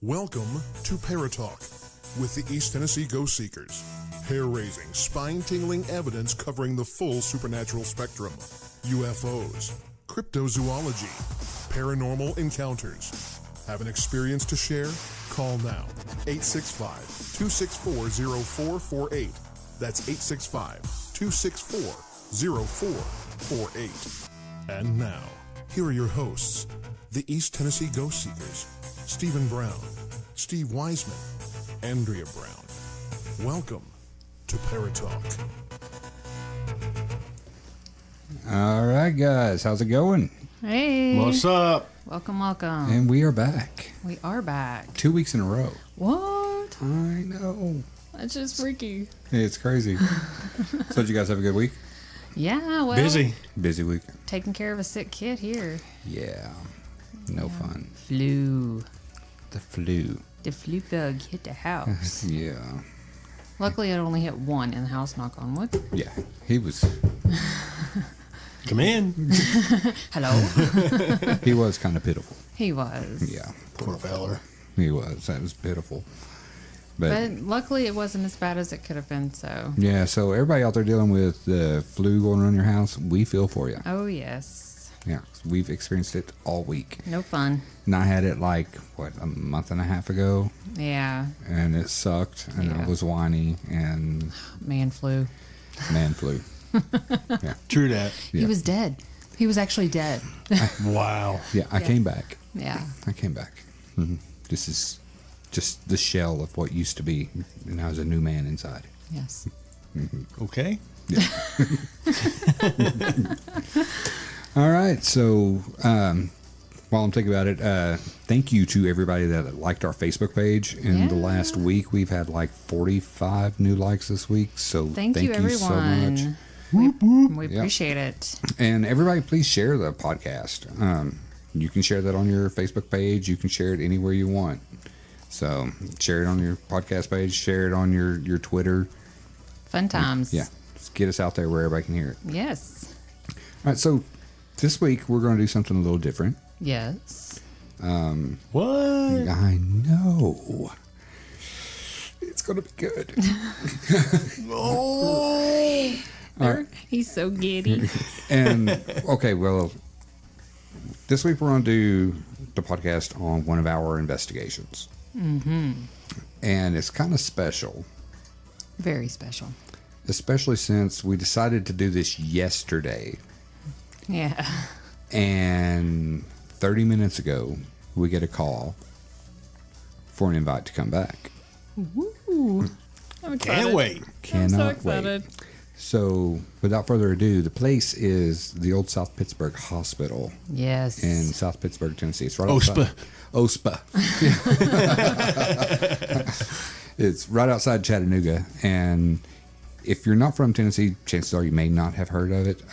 Welcome to Paratalk with the East Tennessee Ghost Seekers. Hair-raising, spine-tingling evidence covering the full supernatural spectrum. UFOs, cryptozoology, paranormal encounters. Have an experience to share? Call now. 865-264-0448. That's 865-264-0448. And now, here are your hosts, the East Tennessee Ghost Seekers, Stephen Brown, Steve Wiseman, Andrea Brown. Welcome to Paratalk. All right, guys. How's it going? Hey. What's up? Welcome, welcome. And we are back. We are back. 2 weeks in a row. What? I know. That's just freaky. It's crazy. So did you guys have a good week? Yeah, well. Busy. Busy week. Taking care of a sick kid here. Yeah. No fun. Flu. The flu. The flu bug hit the house. Yeah. Luckily, it only hit one in the house, knock on wood. Yeah. He was. Come in. Hello. He was kind of pitiful. He was. Yeah. Poor feller. He was. That was pitiful. But luckily, it wasn't as bad as it could have been, so. Yeah. So everybody out there dealing with the flu going around your house, we feel for you. Oh, yes. Yeah. We've experienced it all week. No fun. And I had it like, a month and a half ago. Yeah. And it sucked. And I was whiny and Man flu. man flu. Yeah. True that. Yeah. He was dead. He was actually dead. Wow. Yeah, I came back. Yeah. I came back. This is just the shell of what used to be. And I was a new man inside. Yes. Okay. Yeah. All right. So while I'm thinking about it, thank you to everybody that liked our Facebook page. In the last week, we've had like 45 new likes this week. So Thank you, so much. everyone. We appreciate it. And everybody, please share the podcast. You can share that on your Facebook page. You can share it anywhere you want. So share it on your podcast page. Share it on your Twitter. Fun times. Yeah. Just get us out there where everybody can hear it. Yes. All right. So this week, we're going to do something a little different. Yes. What? I know. It's going to be good. Oh. Right. He's so giddy. And, okay, well, this week we're going to do the podcast on one of our investigations. Mm-hmm. And it's kind of special. Very special. Especially since we decided to do this yesterday. Yeah. And 30 minutes ago, we get a call for an invite to come back. Woo. I'm excited. Can't wait. I'm so Cannot excited. wait. So, without further ado, the place is the old South Pittsburgh Hospital Yes. in South Pittsburgh, Tennessee. It's right OSPA. outside. OSPA. It's right outside Chattanooga. And if you're not from Tennessee, chances are you may not have heard of it.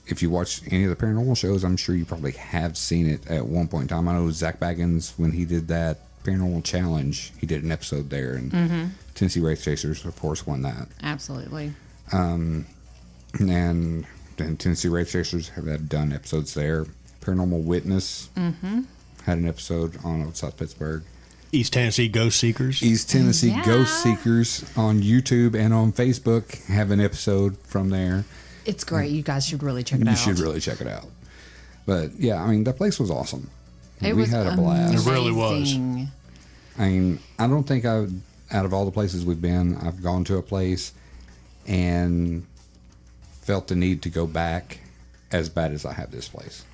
If you watch any of the paranormal shows, I'm sure you probably have seen it at one point in time. I know Zach Baggins, when he did that Paranormal Challenge, he did an episode there. And Tennessee Wraith Chasers, of course, won that. Absolutely. And then Tennessee Wraith Chasers have done episodes there. Paranormal Witness had an episode on Old South Pittsburgh. East Tennessee Ghost Seekers. East Tennessee Yeah. Ghost Seekers on YouTube and on Facebook have an episode from there. It's great. You guys should really check it out. You should really check it out. But yeah, I mean, the place was awesome. It We was had a blast. It really was. amazing. I mean, I don't think out of all the places we've been, I've gone to a place and felt the need to go back as bad as I have this place.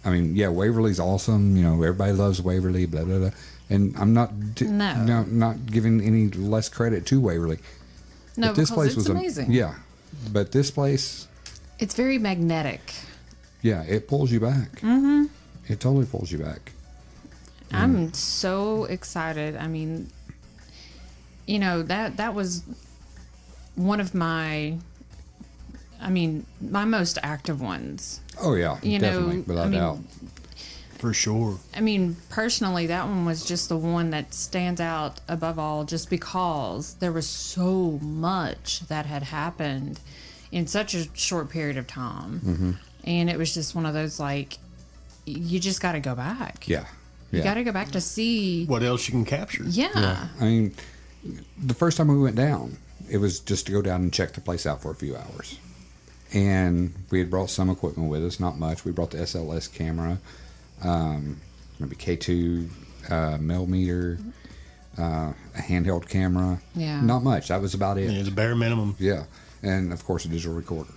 I mean, yeah, Waverly's awesome. You know, everybody loves Waverly, blah, blah, blah. And I'm not not giving any less credit to Waverly. No, But this because place it's was amazing. Yeah. But this place, It's very magnetic. yeah, it pulls you back. Mm-hmm. It totally pulls you back. I'm so excited. I mean, you know, that was one of my most active ones. Oh, yeah, You definitely, know, without doubt. For sure. I mean, personally, that one was just the one that stands out above all just because there was so much that had happened in such a short period of time. Mm-hmm. And it was just one of those, like, you just got to go back. Yeah. You got to go back to see what else you can capture. Yeah. I mean, the first time we went down, it was just to go down and check the place out for a few hours. And we had brought some equipment with us, not much. We brought the SLS camera, maybe K2 millimeter, a handheld camera. Yeah. Not much. That was about it. Yeah, it's a bare minimum. Yeah. And, of course, a digital recorder.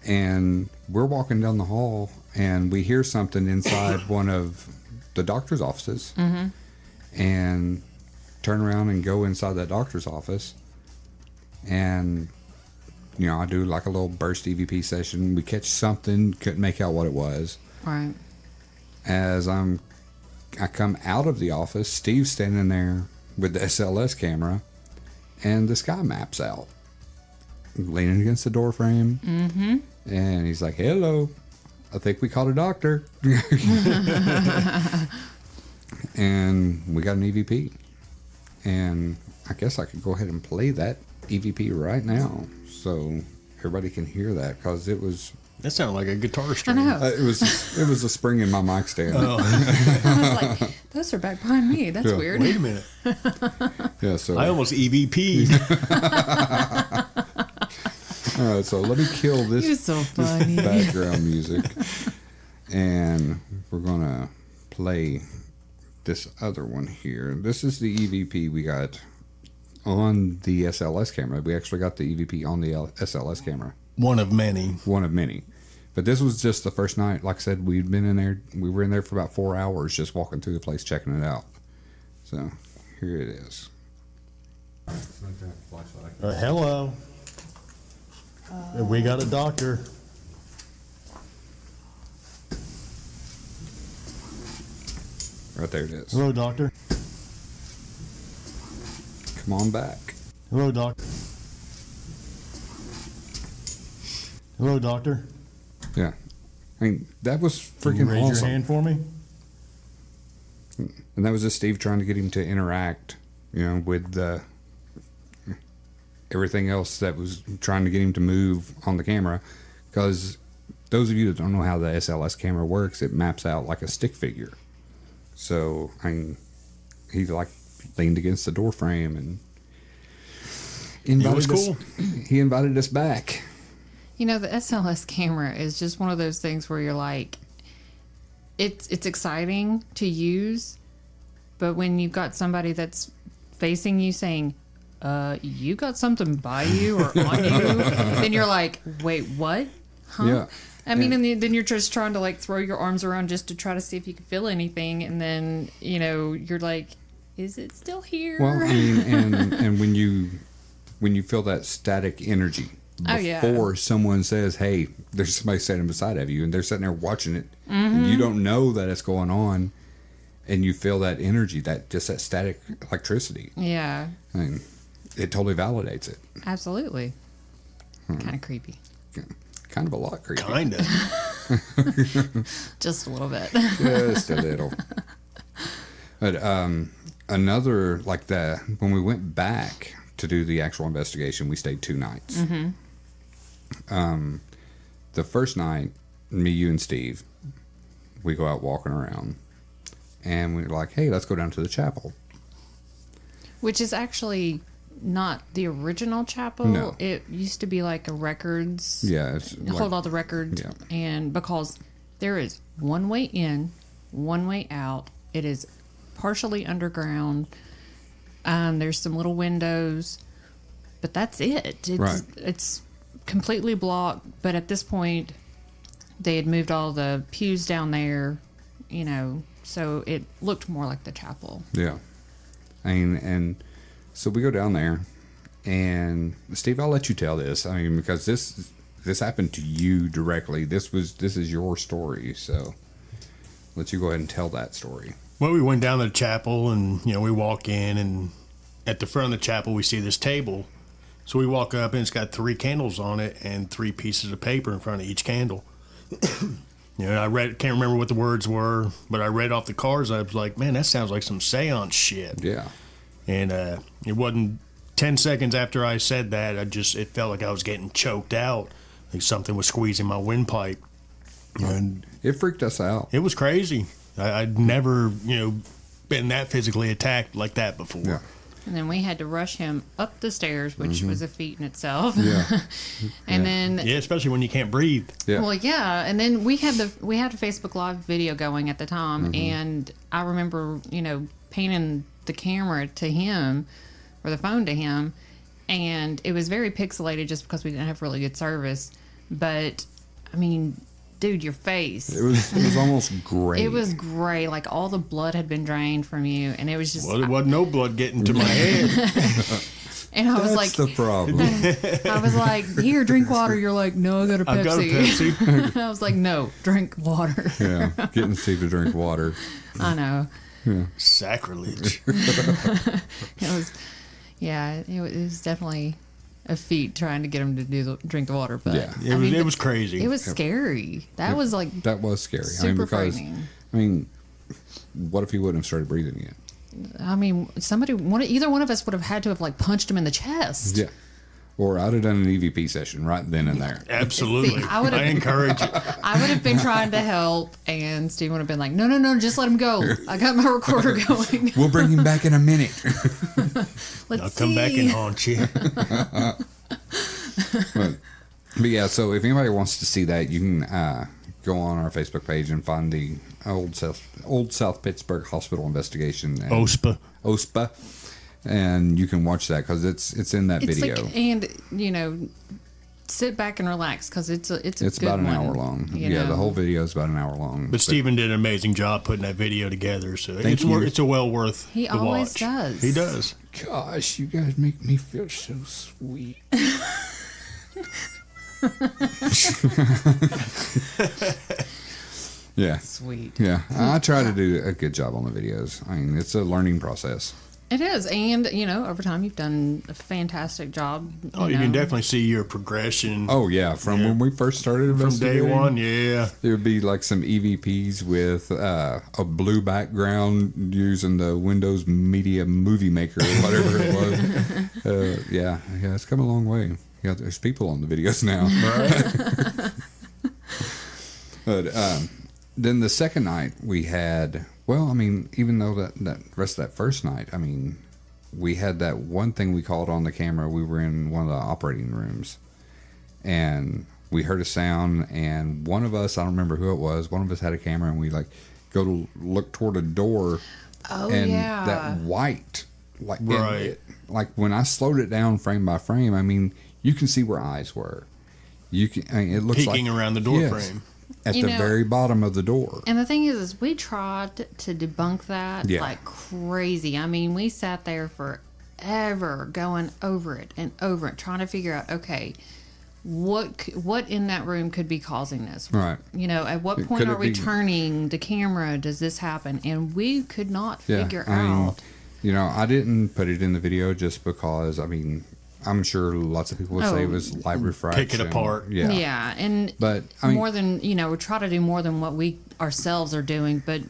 And we're walking down the hall, and we hear something inside one of the doctor's offices. Mm-hmm. And turn around and go inside that doctor's office. And, you know, I do like a little burst EVP session. We catch something, couldn't make out what it was. Right. As I come out of the office, Steve's standing there with the SLS camera, and this guy maps out, leaning against the door frame. Mm-hmm. And he's like, "Hello, I think we caught a doctor." And we got an EVP. And I guess I could go ahead and play that EVP right now so everybody can hear that, because it was... That sounded like a guitar string. I know. it was a spring in my mic stand. Oh. I was like, those are back behind me. That's Yeah. weird. Wait a minute. Yeah, so... I almost EVP'd. All right, so let me kill this, You're so funny. this background music. And we're going to play this other one here. This is the EVP we got on the SLS camera. We actually got the EVP on the SLS camera. One of many. One of many. But this was just the first night. Like I said, we'd been in there. We were in there for about 4 hours just walking through the place, checking it out. So here it is. Hello. We got a doctor. Right there it is. Hello, doctor. Come on back. Hello, doctor. Hello, doctor. Yeah. I mean, that was Can you freaking raise awesome. your hand for me? And that was just Steve trying to get him to interact, you know, with everything else that was trying to get him to move on the camera. Because those of you that don't know how the SLS camera works, it maps out like a stick figure. So, I mean, he like leaned against the door frame and was cool. He invited us back. You know, the SLS camera is just one of those things where you're like, it's exciting to use, but when you've got somebody that's facing you saying, you got something by you or on you, then you're like, wait, what? Huh? Yeah. I mean, and then you're just trying to like throw your arms around just to try to see if you can feel anything, and then, you know, you're like, is it still here? Well, I mean, and when you feel that static energy before someone says, "Hey, there's somebody standing beside of you," and they're sitting there watching it, and you don't know that it's going on, and you feel that energy, that static electricity. Yeah. I mean, it totally validates it. Absolutely. Kind of creepy. Kind of a lot creepy. Kinda. Just a little bit. Just a little. But another, like when we went back to do the actual investigation, we stayed 2 nights. The first night, me, you, and Steve, we go out walking around, and we're like, "Hey, let's go down to the chapel." Which is actually not the original chapel. No. It used to be like a records. Yeah, it's Hold all the records. Yeah. And because there is one way in, one way out. It is partially underground. There's some little windows, but that's it. It's completely blocked. But at this point, they had moved all the pews down there, you know, so it looked more like the chapel. Yeah. I mean, and so we go down there, and Steve, I'll let you tell this. I mean, because this happened to you directly. This is your story, so let you go ahead and tell that story. Well, we went down to the chapel, and, you know, we walk in, and at the front of the chapel, we see this table. So we walk up, and it's got 3 candles on it and 3 pieces of paper in front of each candle. You know, can't remember what the words were, but I read off the cards. I was like, man, that sounds like some seance shit. Yeah. And it wasn't 10 seconds after I said that, it felt like I was getting choked out, like something was squeezing my windpipe. And It freaked us out. it was crazy. I'd never, been that physically attacked like that before. Yeah. And then we had to rush him up the stairs, which was a feat in itself. Yeah. And then Yeah, especially when you can't breathe. Yeah. Well, yeah, and then we had a Facebook Live video going at the time, and I remember, painting the camera to him or the phone to him, and it was very pixelated just because we didn't have really good service. But I mean, dude, your face. It was almost gray. It was gray, like all the blood had been drained from you, and it was just. Well, there wasn't no blood getting to my head. And I was That's like, the problem. I was like, here, drink water. You're like, no, I got a Pepsi. I've got a Pepsi. I was like, no, drink water. Yeah. Getting Steve to drink water. I know. Sacrilege. It was, yeah, it was definitely a feat trying to get him to drink the water. But Yeah. It was crazy. it was scary. That was like That was scary. super because frightening. what if he wouldn't have started breathing again? I mean, either one of us would have had to have like punched him in the chest. Yeah. Or I'd have done an EVP session right then and there. Absolutely. See, I would've- I encourage it. I would have been trying to help, and Steve would have been like, no, just let him go. I got my recorder going. We'll bring him back in a minute. Let's I'll see. come back and haunt you. But yeah, so if anybody wants to see that, you can go on our Facebook page and find the Old South Pittsburgh Hospital investigation. And OSPA. And you can watch that because it's in that video. Like, and sit back and relax because it's a It's good about an one, hour long. you Yeah, the know. whole video is about an hour long. But Stephen did an amazing job putting that video together, so Thank you. it's a well worth He the always watch. does. He does. Gosh, you guys make me feel so sweet. Yeah. Sweet. Yeah. I try to do a good job on the videos. I mean, it's a learning process. It is, and over time you've done a fantastic job. You can definitely see your progression. Oh, yeah. From when we first started from day investigating. one, yeah. It would be like some EVPs with a blue background using the Windows Media Movie Maker or whatever it was. Yeah, it's come a long way. Yeah, there's people on the videos now. Right. But then the second night we had, even though that rest of that first night, we had that one thing we caught on the camera. We were in one of the operating rooms, and we heard a sound, and one of us, I don't remember who it was, one of us had a camera, and we go to look toward a door, and that white, Right. like when I slowed it down frame by frame, you can see where eyes were. You can, it looks Peeking like around the door frame. at You the know- very bottom of the door. And the thing is we tried to debunk that Yeah. like crazy. We sat there forever going over it and over it, trying to figure out, okay, what in that room could be causing this? Right. At what point Could are it we be- turning the camera? Does this happen? And we could not figure out. I didn't put it in the video just because, I'm sure lots of people would say it was light refraction. Pick it apart. Yeah. Yeah, and But, more than we try to do more than what we ourselves are doing, but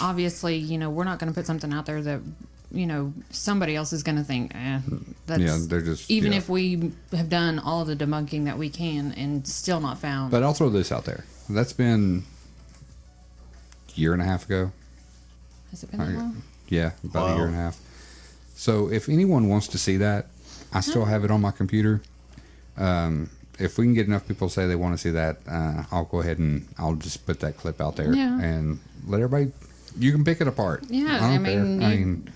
obviously, we're not going to put something out there that somebody else is going to think, that's Yeah, they're just... even yeah. if we have done all the debunking that we can and still not found. But I'll throw this out there. That's been a year and a half ago. Has it been that long? Yeah, about Wow. a year and a half. So if anyone wants to see that, I still have it on my computer. If we can get enough people to say they want to see that, I'll go ahead and I'll just put that clip out there Yeah. and let everybody. You can pick it apart. Yeah, I don't care.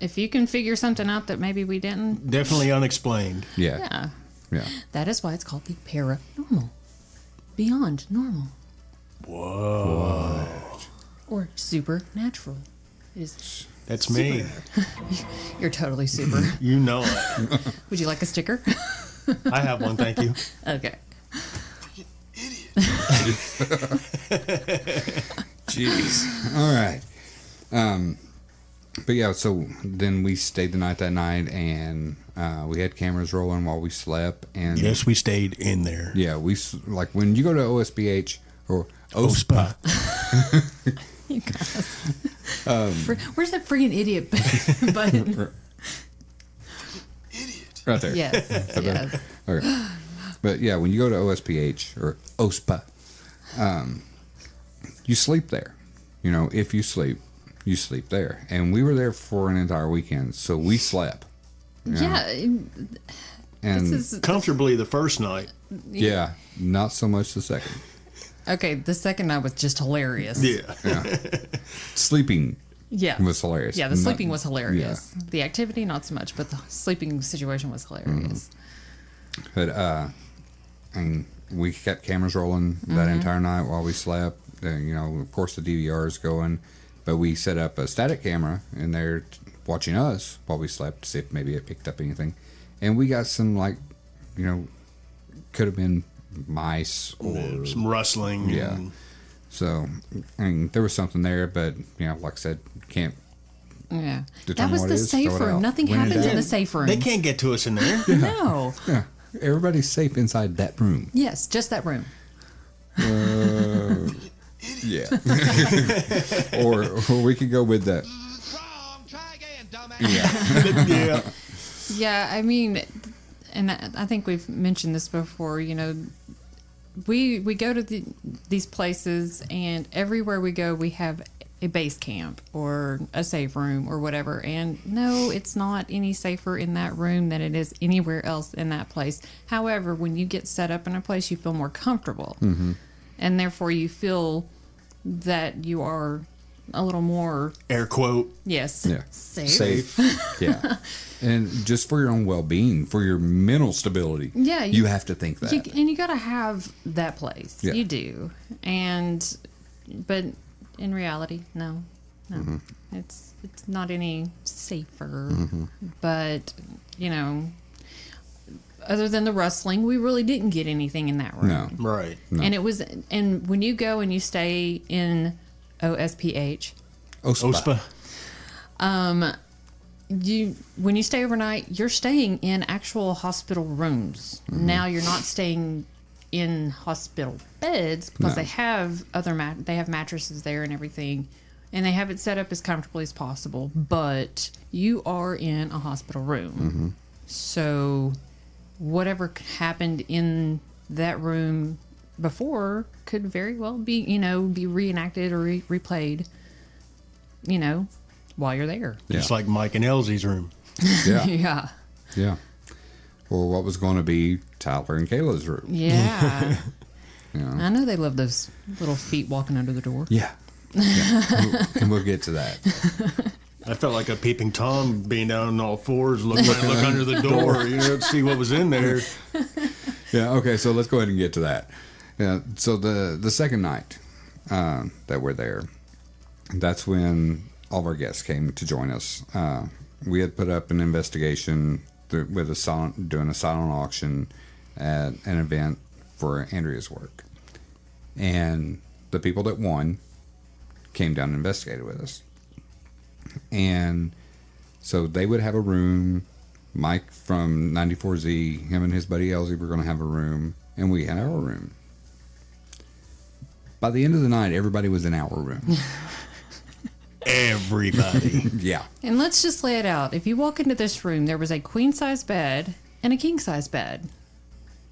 if you can figure something out that maybe we didn't, Definitely unexplained. yeah, yeah, that is why it's called the paranormal, beyond normal, Whoa. or supernatural. It is. That's me. You're totally super. You know it. Would you like a sticker? I have one, thank you. Okay. Jeez. All right. But yeah, so then we stayed the night that night, and we had cameras rolling while we slept. And Yes, we stayed in there. yeah, like when you go to OSPH or OSPA, You guys. Where's that friggin' idiot button? right there. Yes. Yes. Okay. But yeah, when you go to OSPH or OSPA, you sleep there. You know, if you sleep there. And we were there for an entire weekend, so we slept. Yeah. And This is Comfortably the first night. yeah, not so much the second. okay. The second night was just hilarious. Yeah. Sleeping Yeah. was hilarious. Yeah, the Not- sleeping was hilarious. The activity, not so much, but the sleeping situation was hilarious. But and we kept cameras rolling that entire night while we slept. You know, of course, the DVR's going, but we set up a static camera in there watching us while we slept to see if maybe it picked up anything. And we got some, like, you know, could have been mice or Some rustling. Yeah. And so. I mean, there was something there, but you know, like I said, can't. Yeah. That Determine was what the it is, safe throw it room. out. Nothing When in happens in doubt. the safe room. they can't get to us in there. No. Yeah, everybody's safe inside that room. Yes, just that room. Yeah. or we could go with that. Try again, dumbass. Yeah. Yeah. Yeah, I mean, and I think we've mentioned this before, you know, we go to these places, and everywhere we go, we have a base camp or a safe room or whatever. And no, it's not any safer in that room than it is anywhere else in that place. However, when you get set up in a place, you feel more comfortable. Mm-hmm. And therefore, you feel that you are a little more, Air quote. yes, Yeah. safe. Yeah. And just for your own well-being, for your mental stability. Yeah, You have to think that. And you got to have that place. Yeah. You do. But in reality, no. It's not any safer. But, you know, other than the rustling, we really didn't get anything in that room. No. Right. And when you go and you stay in OSPH, OSPA. OSPA. when you stay overnight, you're staying in actual hospital rooms. Now you're not staying in hospital beds because No. they have they have mattresses there and everything, and they have it set up as comfortably as possible. But you are in a hospital room, so whatever happened in that room before could very well be reenacted or replayed. While you're there. Yeah. Just like Mike and Elsie's room. Yeah. Yeah. Yeah. Or what was going to be Tyler and Kayla's room. Yeah. Yeah. I know they love those little feet walking under the door. Yeah. And we'll get to that. I felt like a peeping Tom being down on all fours, look under the door, to see what was in there. Yeah. Okay. So let's go ahead and get to that. Yeah. So the second night that we're there, that's when all of our guests came to join us. We had put up an investigation doing a silent auction at an event for Andrea's work, and the people that won came down and investigated with us. And so they would have a room. Mike from 94Z, him and his buddy Elsie were going to have a room, and we had our room. By the end of the night, everybody was in our room. Everybody. Yeah. And let's just lay it out. If you walk into this room, there was a queen-size bed and a king-size bed.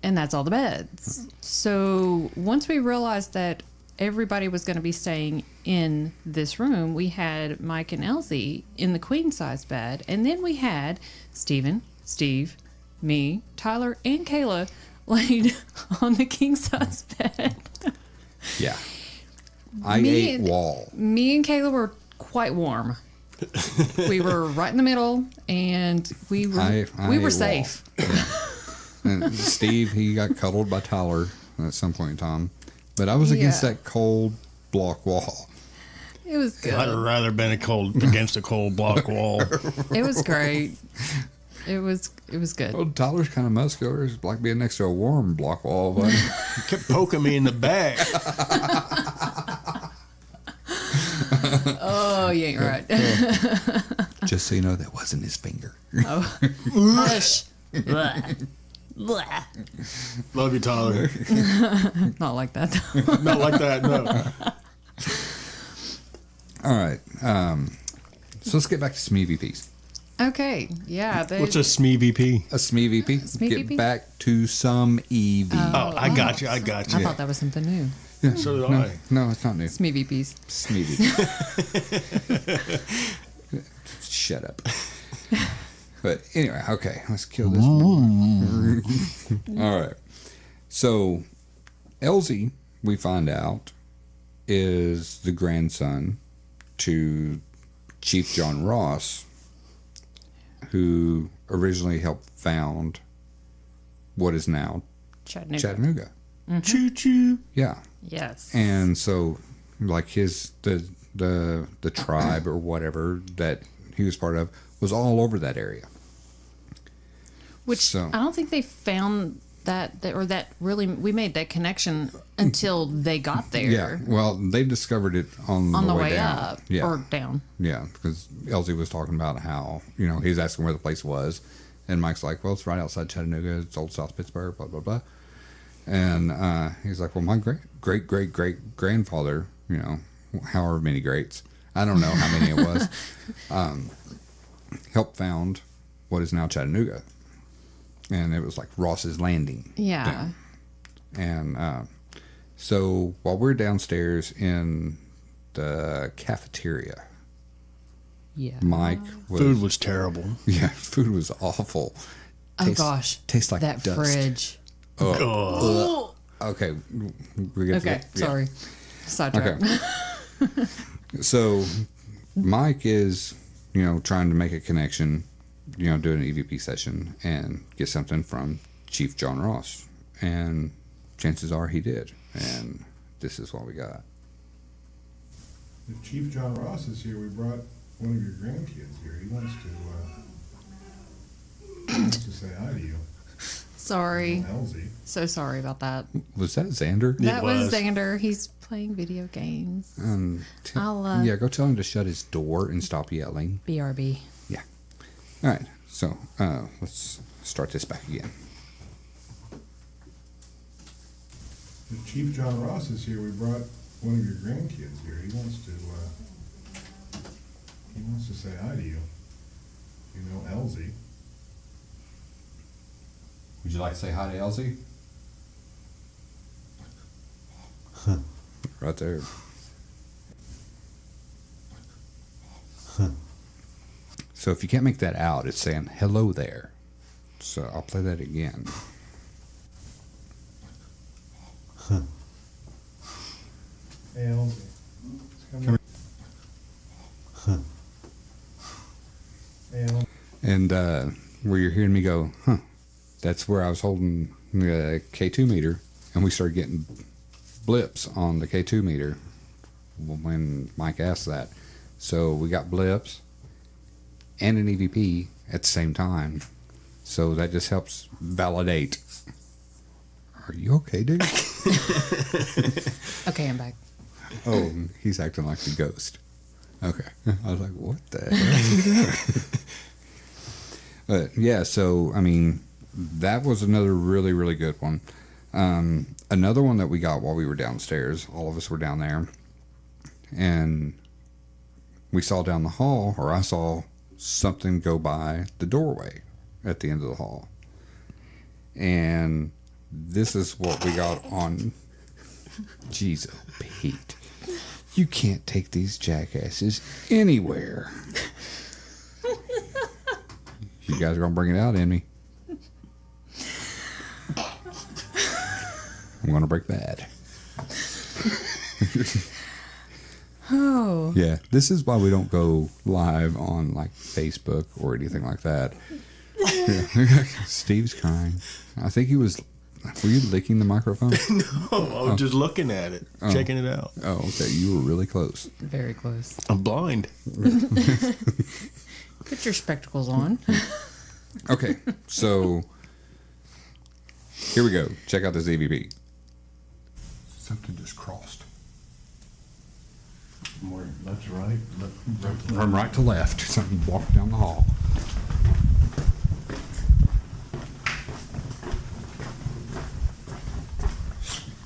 And that's all the beds. So once we realized that everybody was going to be staying in this room, we had Mike and Elsie in the queen-size bed. And then we had Steve, me, Tyler, and Kayla laid on the king-size bed. Yeah. I Me ate and- wall. Me and Kayla were quite warm. We were right in the middle, and we were I we ate were safe. And Steve, he got cuddled by Tyler at some point in time. But I was against Yeah. that cold block wall. It was good. I'd have rather been against a cold block wall. It was great. It was good. Well, Tyler's kind of muscular. It's like being next to a warm block wall. But Kept poking me in the back. Oh, you ain't right. just so you know, that wasn't his finger. Hush. Blah. Blah. Love you, Tyler. Not like that. Not like that, no. All right. So let's get back to some EVPs. Okay. Yeah. What's a SMEVP? A SMEVP. SMEVP? Get back to some EV. Oh, I got you. I thought that was something new. Yeah. So did no, I. No, it's not new. Smeevy peas. Sneevy. Shut up. But anyway, okay, let's kill this one. All right. So, Elsie, we find out, is the grandson to Chief John Ross, who originally helped found what is now Chattanooga. Choo choo. Yeah. Yes. And so, like the tribe or whatever that he was part of was all over that area. Which So- I don't think they found that really we made that connection until they got there. Yeah. Well, they discovered it on On the way down. up Yeah. or down. Yeah, because Elsie was talking about how, he was asking where the place was. And Mike's like, well, it's right outside Chattanooga. It's old South Pittsburgh, blah, blah, blah. And he's like, well, my great-great-great-grandfather, however many greats, I don't know how many it was, helped found what is now Chattanooga. And it was like Ross's Landing. Yeah. Down. And so while we're downstairs in the cafeteria, Yeah. Mike was... Food was terrible. Yeah, food was awful. Oh gosh. Tastes like that dust. fridge. Okay, we get Okay. Sorry. Sidetrack. Okay. So Mike is, trying to make a connection, do an EVP session and get something from Chief John Ross. And chances are he did. And this is what we got. If Chief John Ross is here, we brought one of your grandkids here. He wants to say hi to you. Sorry. Elsie. So sorry about that. Was that Xander? That was was. Xander. He's playing video games. I'll Yeah, go tell him to shut his door and stop yelling. BRB. Yeah. All right. So let's start this back again. If Chief John Ross is here, we brought one of your grandkids here. He wants to say hi to you. Elsie. Would you like to say hi to Elsie? Right there. So if you can't make that out, it's saying hello there. So I'll play that again. Hey, Elsie. Come here. Hey, Elsie. And where you're hearing me go, that's where I was holding the K2 meter, and we started getting blips on the K2 meter when Mike asked that. So we got blips and an EVP at the same time. So that just helps validate. Are you okay, dude? Okay, I'm back. Oh, he's acting like the ghost. Okay. I was like, what the hell is he doing? But yeah, so, I mean, that was another really, really good one. Another one that we got while we were downstairs, all of us were down there, and we saw down the hall, or I saw something go by the doorway at the end of the hall. And this is what we got on. Jeez, oh, Pete. You can't take these jackasses anywhere. You guys are going to bring it out in me. I'm going to break bad. Oh. Yeah, this is why we don't go live on like Facebook or anything like that. Yeah. Steve's crying. I think he was. Were you licking the microphone? I was just looking at it, checking it out. Oh, okay. You were really close. Very close. I'm blind. Put your spectacles on. Okay, so here we go. Check out this EVP. Something just crossed. More left to right. From right to left. Something walked down the hall.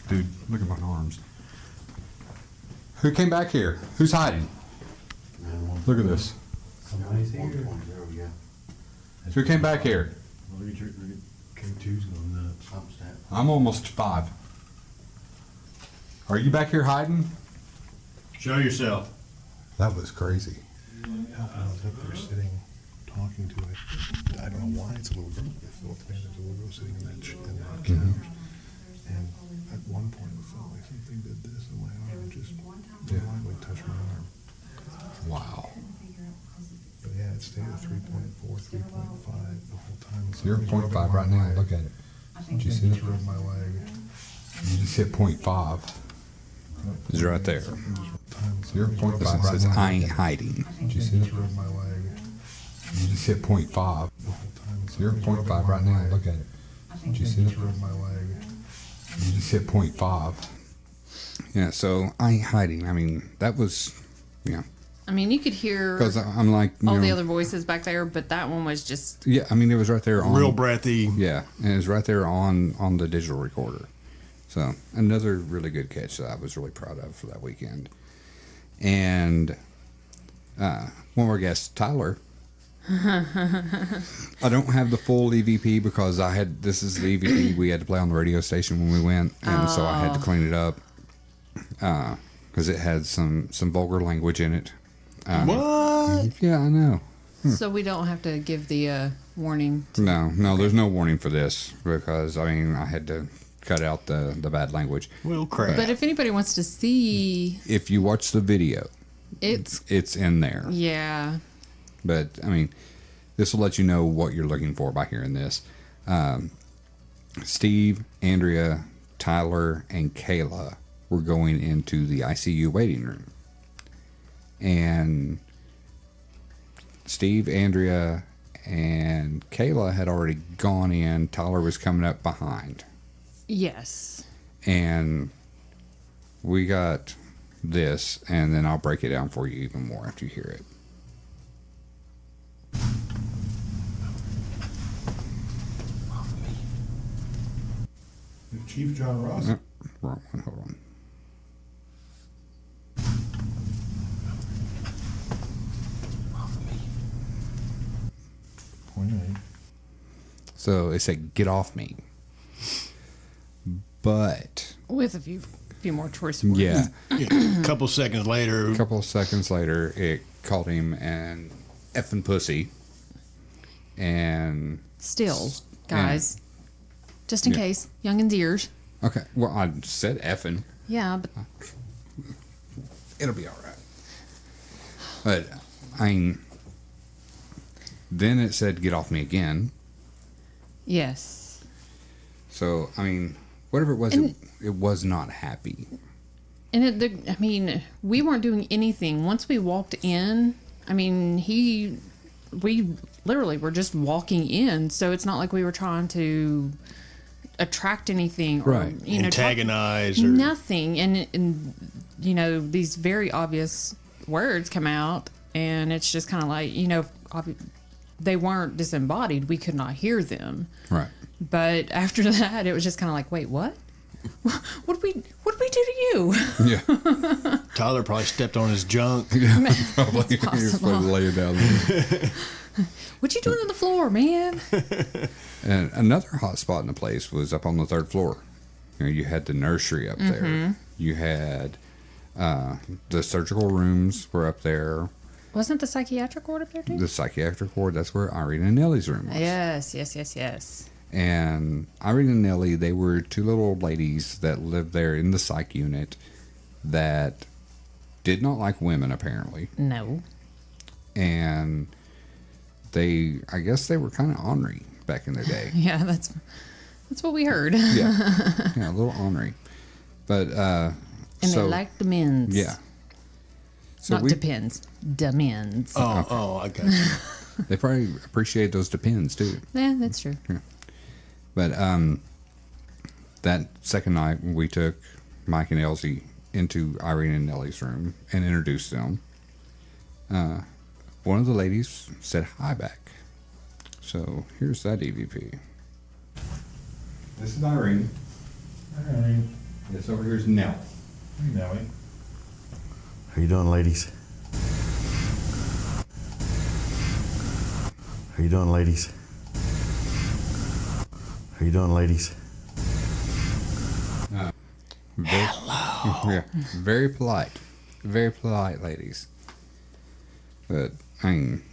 Dude, look at my arms. Who came back here? Who's hiding? Look at this. Somebody's here. Who came back here? Look at K2's going nuts. I'm almost 5. Are you back here hiding? Show yourself. That was crazy. I was up there sitting, talking to it. I don't know why it's a little girl. It felt bad. There's a little girl sitting in that couch. And at one point it felt like something did this in my arm. Just lightly touched my arm. Wow. But yeah, it stayed at 3.4, 3.5 the whole time. So You're at 0.5 right now. Look at it. Did you see Just it? rubbed my leg. You just hit 0.5. It's right there. You're at 0.5 Listen, right now. I ain't hiding. Did you see it? Just rubbed my leg. You just hit 0.5. The whole time. You're at 0.5 right now. Look at it. Did you see it? Just rubbed my leg. You just hit 0.5. Yeah, so I ain't hiding. I mean, that was, yeah. I mean, you could hear Because I'm like, you all know, the other voices back there, but that one was just yeah, I mean, it was right there on. Real breathy. Yeah, and it was right there on the digital recorder. So another really good catch that I was really proud of for that weekend. And one of our guests, Tyler. I don't have the full EVP because this is the EVP we had to play on the radio station when we went, and so I had to clean it up because it had some vulgar language in it. What? Yeah, I know. so we don't have to give the warning. No, there's no warning for this because I mean I had to cut out the bad language. Well, crap. But if anybody wants to see, If you watch the video, it's in there. yeah. But I mean, this will let you know what you're looking for by hearing this. Steve, Andrea, Tyler, and Kayla were going into the ICU waiting room. And Steve, Andrea, and Kayla had already gone in. Tyler was coming up behind. Yes. And we got this, and then I'll break it down for you even more after you hear it. Chief John Ross. Wrong one, hold on. So it said, "Get off me." But With a few more choice words. yeah, A couple seconds later, a couple of seconds later, it called him an effing pussy. And Still, guys, just in Yeah. case, youngin's ears. okay, well, I said effing. Yeah, but It'll be all right. But I mean, then it said, "Get off me" again. yes. So I mean, whatever it was, And- it was not happy. And I mean, we weren't doing anything. Once we walked in, I mean, we literally were just walking in. So it's not like we were trying to attract anything or, Right. you know, antagonize or nothing. And, you know, these very obvious words come out, and it's just kind of like, you know, they weren't disembodied. We could not hear them. Right. But after that, it was just kind of like, wait, what? What did we do to you? Yeah. Tyler probably stepped on his junk. Probably. You're supposed to lay it down there. What you doing on the floor, man? And another hot spot in the place was up on the third floor. You know, you had the nursery up there. You had the surgical rooms were up there. Wasn't the psychiatric ward up there too? The psychiatric ward, that's where Irene and Nellie's room was. Yes. And Irene and Nellie, they were two little old ladies that lived there in the psych unit that did not like women, apparently. No. And I guess they were kind of ornery back in their day. Yeah, that's what we heard. Yeah, a little ornery. But, And so, they liked the men's. yeah. So Not depends. The men's. Oh, I got you. they probably appreciate those depends, too. Yeah, that's true. But that second night, we took Mike and Elsie into Irene and Nellie's room and introduced them. One of the ladies said hi back. So here's that EVP. This is Irene. Alright. This over here is Nell. Hey, Nellie. How you doing, ladies? How you doing, ladies? How you doing, ladies? Hello. Yeah, very polite. Very polite ladies. But, I mean,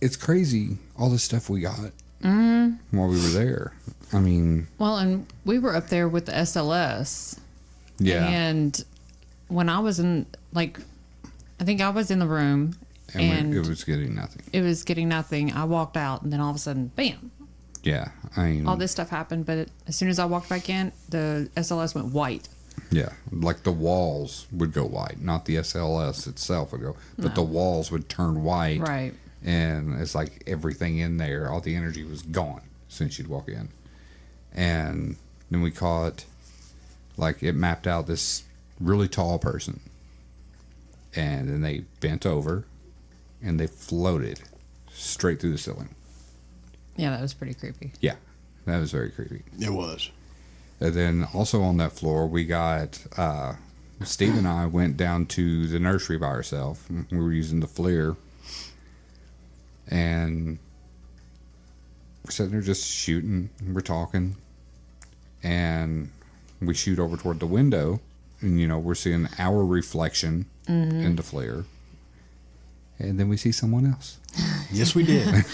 it's crazy, all the stuff we got while we were there. I mean... Well, and we were up there with the SLS. Yeah. And when I was in, like, I think I was in the room, and it was getting nothing. It was getting nothing. I walked out, and then all of a sudden, bam. Yeah, I mean... All this stuff happened, but as soon as I walked back in, the SLS went white. Yeah, like the walls would go white, not the SLS itself would go, but the walls would turn white. Right. And it's like everything in there, all the energy was gone as soon as you'd walk in. And then we caught, like, it mapped out this really tall person. And then they bent over and they floated straight through the ceiling. Yeah, that was pretty creepy. Yeah, that was very creepy. It was. And then also on that floor, we got, Steve and I went down to the nursery by ourselves. We were using the FLIR. And we're sitting there just shooting. We're talking. And we shoot over toward the window. And, you know, we're seeing our reflection in the FLIR. And then we see someone else. Yes, we did.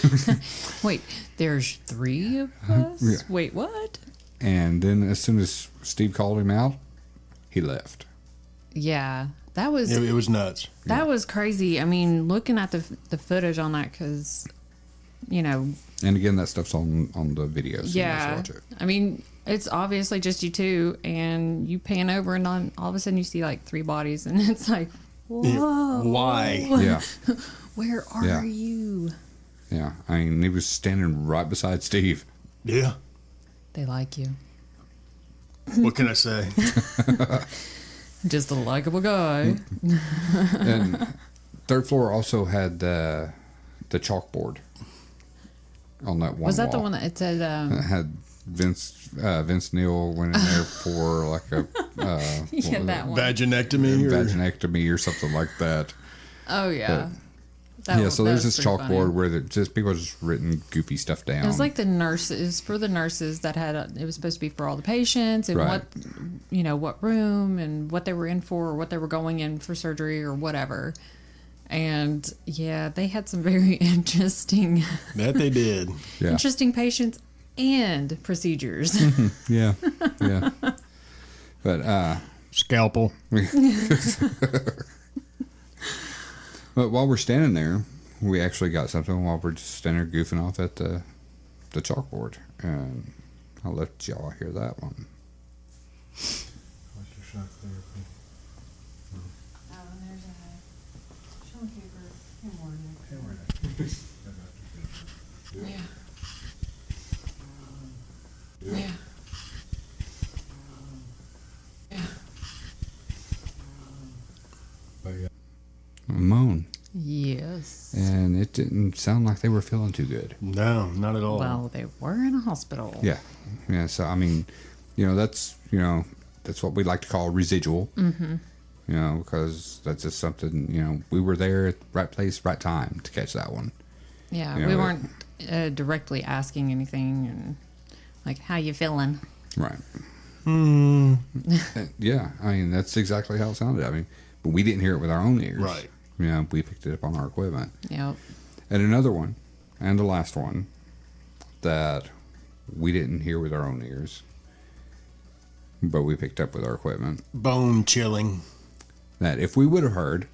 Wait, there's 3 of us? Yeah. Wait, what? And then as soon as Steve called him out, he left. Yeah, that was It was nuts. that was crazy. I mean, looking at the footage on that, because, you know, And again, that stuff's on the video, so you yeah. must watch it. I mean, it's obviously just you two, and you pan over, and then all of a sudden you see like 3 bodies, and it's like, whoa, Why? Yeah, where are Yeah. you? yeah. I mean, he was standing right beside Steve. Yeah. They like you. What can I say? Just a likable guy. And third floor also had the chalkboard on that one Was that the wall. one that it said? It had Vince Neil went in there for like a Yeah, that one. Vaginectomy? Or? vaginectomy or something like that. Oh yeah. Yeah, so there's was this pretty chalkboard funny. where just people just written goofy stuff down. It was like the nurses, for the nurses that had, it was supposed to be for all the patients and Right. what, you know, what room and what they were in for, or what they were going in for surgery or whatever. And yeah, they had some very interesting, That they did. yeah. interesting patients and procedures. Yeah, yeah. But Scalpel. but while we're standing there, we actually got something while we're just standing there goofing off at the chalkboard, and I'll let y'all hear that one. What's your shock therapy? Oh, and there's a Sean Cooper. Yeah. Yeah. Moan. Yes. And it didn't sound like they were feeling too good. No, not at all. Well, they were in a hospital. Yeah. Yeah. So, I mean, that's what we like to call residual. Mm-hmm. Because that's just something, we were there at the right place, right time to catch that one. Yeah, You we know, weren't directly asking anything, and like, how you feeling? Right. Yeah. I mean, that's exactly how it sounded. I mean, but we didn't hear it with our own ears. Right. We picked it up on our equipment. Yep. And another one, and the last one, that we didn't hear with our own ears, but we picked up with our equipment. Bone chilling. That if we would have heard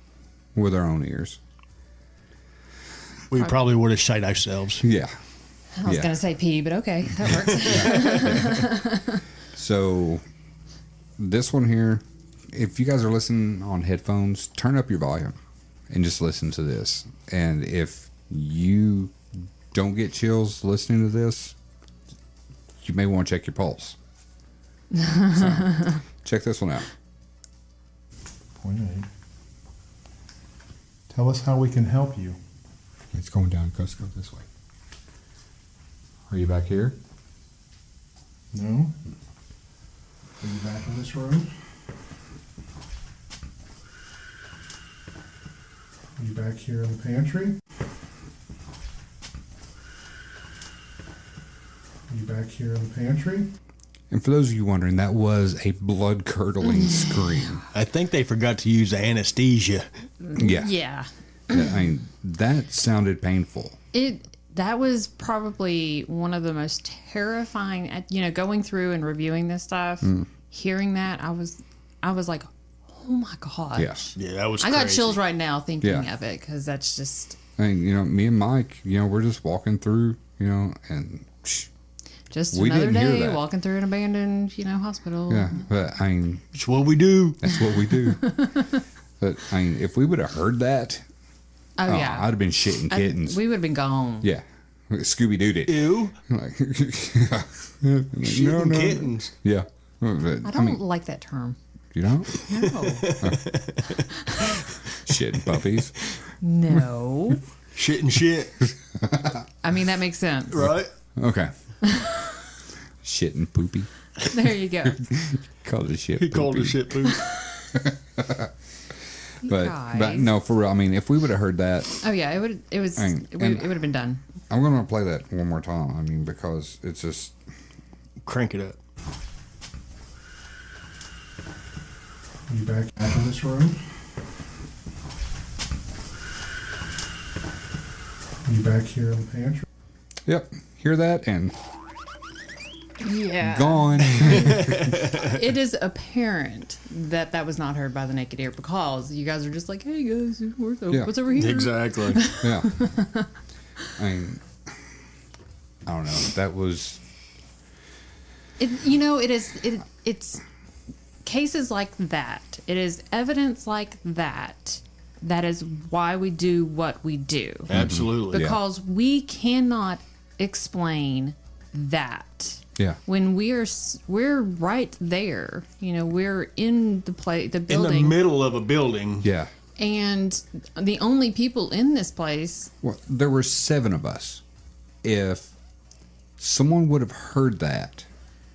with our own ears, We probably would have shite ourselves. yeah. I was Yeah. gonna say pee, but okay, that works. So this one here, if you guys are listening on headphones, turn up your volume and just listen to this. And if you don't get chills listening to this, you may want to check your pulse. So, check this one out. Point 8. Tell us how we can help you. It's going down. Let's go this way. Are you back here? No? Are you back in this room? Are you back here in the pantry? Are you back here in the pantry? And for those of you wondering, that was a blood-curdling scream. I think they forgot to use anesthesia. Yeah. Yeah. I mean, that sounded painful. That was probably one of the most terrifying, going through and reviewing this stuff, hearing that, I was like, oh my gosh. Yeah. Yeah, that was I got crazy. chills right now thinking Yeah. of it, because that's just... I mean, me and Mike, we're just walking through, and Just we another didn't hear day that. walking through an abandoned, hospital. yeah, but I mean, It's what we do. that's what we do. But I mean, if we would have heard that, Oh, yeah. I'd have been shitting kittens. We would have been gone. Yeah, Scooby Dooed it. Ew. Like, Shitting kittens. Yeah, but, I don't like that term. you know, No. shitting puppies. No. Shitting shit. I mean, that makes sense. Right? Okay, shitting poopy. There you go. Called it shit. He called it poopy. shit poop. But Guys. no, for real. I mean, if we would have heard that, Oh, yeah. It would have been done. I'm gonna play that one more time. I mean, because it's just Crank it up. You back in this room? You back here in the pantry? yep. Hear that and Yeah. gone. It is apparent that was not heard by the naked ear, because you guys are just like, hey, guys, Yeah. what's over here? Exactly. Yeah. I mean, I don't know. That was It's cases like that. It is evidence like that. That is why we do what we do. Absolutely. Because we cannot explain that. yeah. When we're right there, we're in the In the building, middle of a building. Yeah. and the only people in this place. Well, there were 7 of us. If someone would have heard that,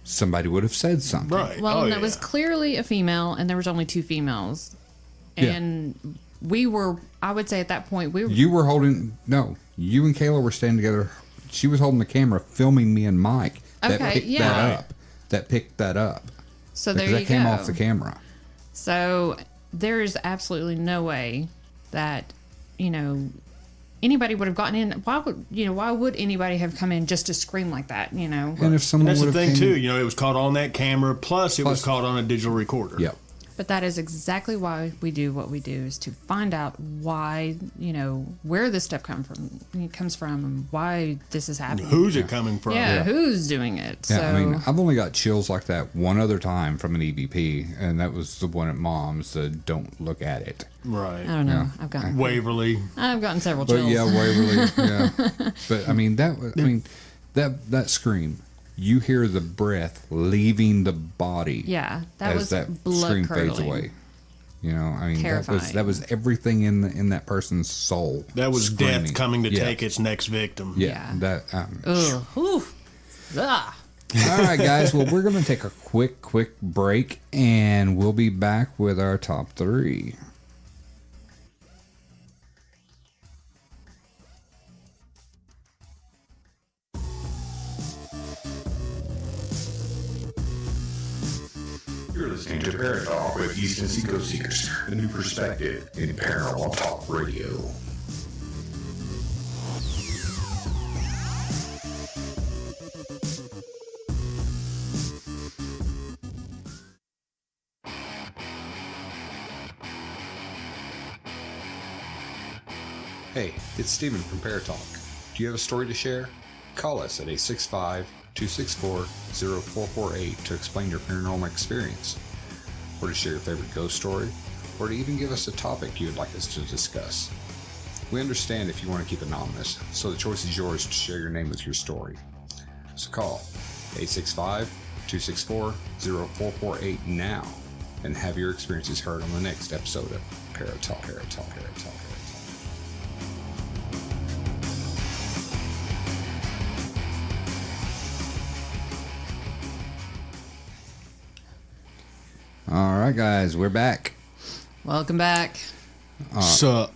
somebody would have said something. Right. Well, Oh, and it was clearly a female, and there was only 2 females, and we were. I would say at that point we were. You were holding you and Kayla were standing together. She was holding the camera, filming me and Mike. That Okay, picked yeah. that up. That picked that up. So there Because you that came go. off the camera. So there is absolutely no way that anybody would have gotten in. Why would anybody have come in just to scream like that? And if someone And that's would the have thing, came, too. It was caught on that camera, plus it was Plus- caught on a digital recorder. Yep. But that is exactly why we do what we do, is to find out why, where this stuff comes from, and why this is happening. Who's it coming from? Yeah, who's doing it? Yeah, So, I mean, I've only got chills like that one other time from an EVP, and that was the one at Mom's, the don't look at it. Right. I don't know. Yeah. Waverly. I've gotten several But chills. yeah, Waverly, yeah. But I mean, that scream, you hear the breath leaving the body. Yeah, that as was that blood scream fades curdling. away. I mean, Terrifying. that was everything in that person's soul. That was screaming. death coming to Yeah. take its next victim. Yeah, Yeah. that. Ugh. Ooh. Ah. All right, guys. Well, we're going to take a quick break, and we'll be back with our top 3. You're listening to Parrot Talk with East Tennessee Ghost Seekers, a new perspective in paranormal talk radio. Hey, it's Steven from Paratalk. Do you have a story to share? Call us at 865-264-0448 to explain your paranormal experience, or to share your favorite ghost story, or to even give us a topic you would like us to discuss. We understand if you want to keep anonymous, so the choice is yours to share your name with your story. So call 865-264-0448 now and have your experiences heard on the next episode of Paratalk. All right, guys, we're back. Welcome back. Sup?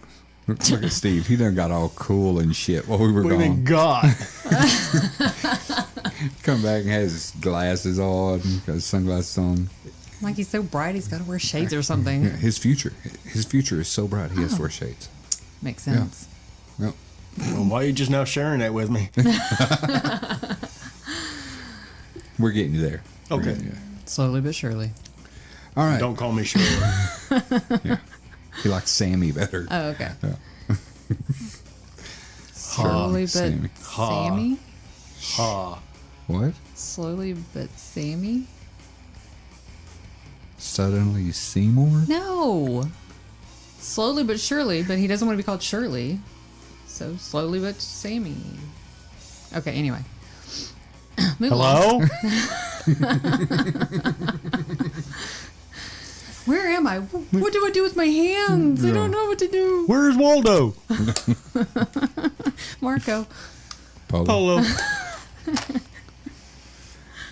Look at Steve. He done got all cool and shit while we were What gone. God. Come back and has his glasses on, got his sunglasses on. Like he's so bright, he's got to wear shades or something. Yeah, his future is so bright. He has to wear shades. Makes sense. Yep. Well, why are you just now sharing that with me? We're getting you there. We're Okay. getting you there. Slowly but surely. All right. Don't call me Cherrylle. Yeah. He likes Sammy better. Oh, okay. Yeah. Slowly but Sammy. Sammy? Ha. What? Slowly but Sammy? Suddenly Seymour? No. Slowly but surely, but he doesn't want to be called Shirley. So slowly but Sammy. Okay, anyway. Move along. Hello? Where am I? What do I do with my hands? I don't know what to do. Where's Waldo? Marco. Polo.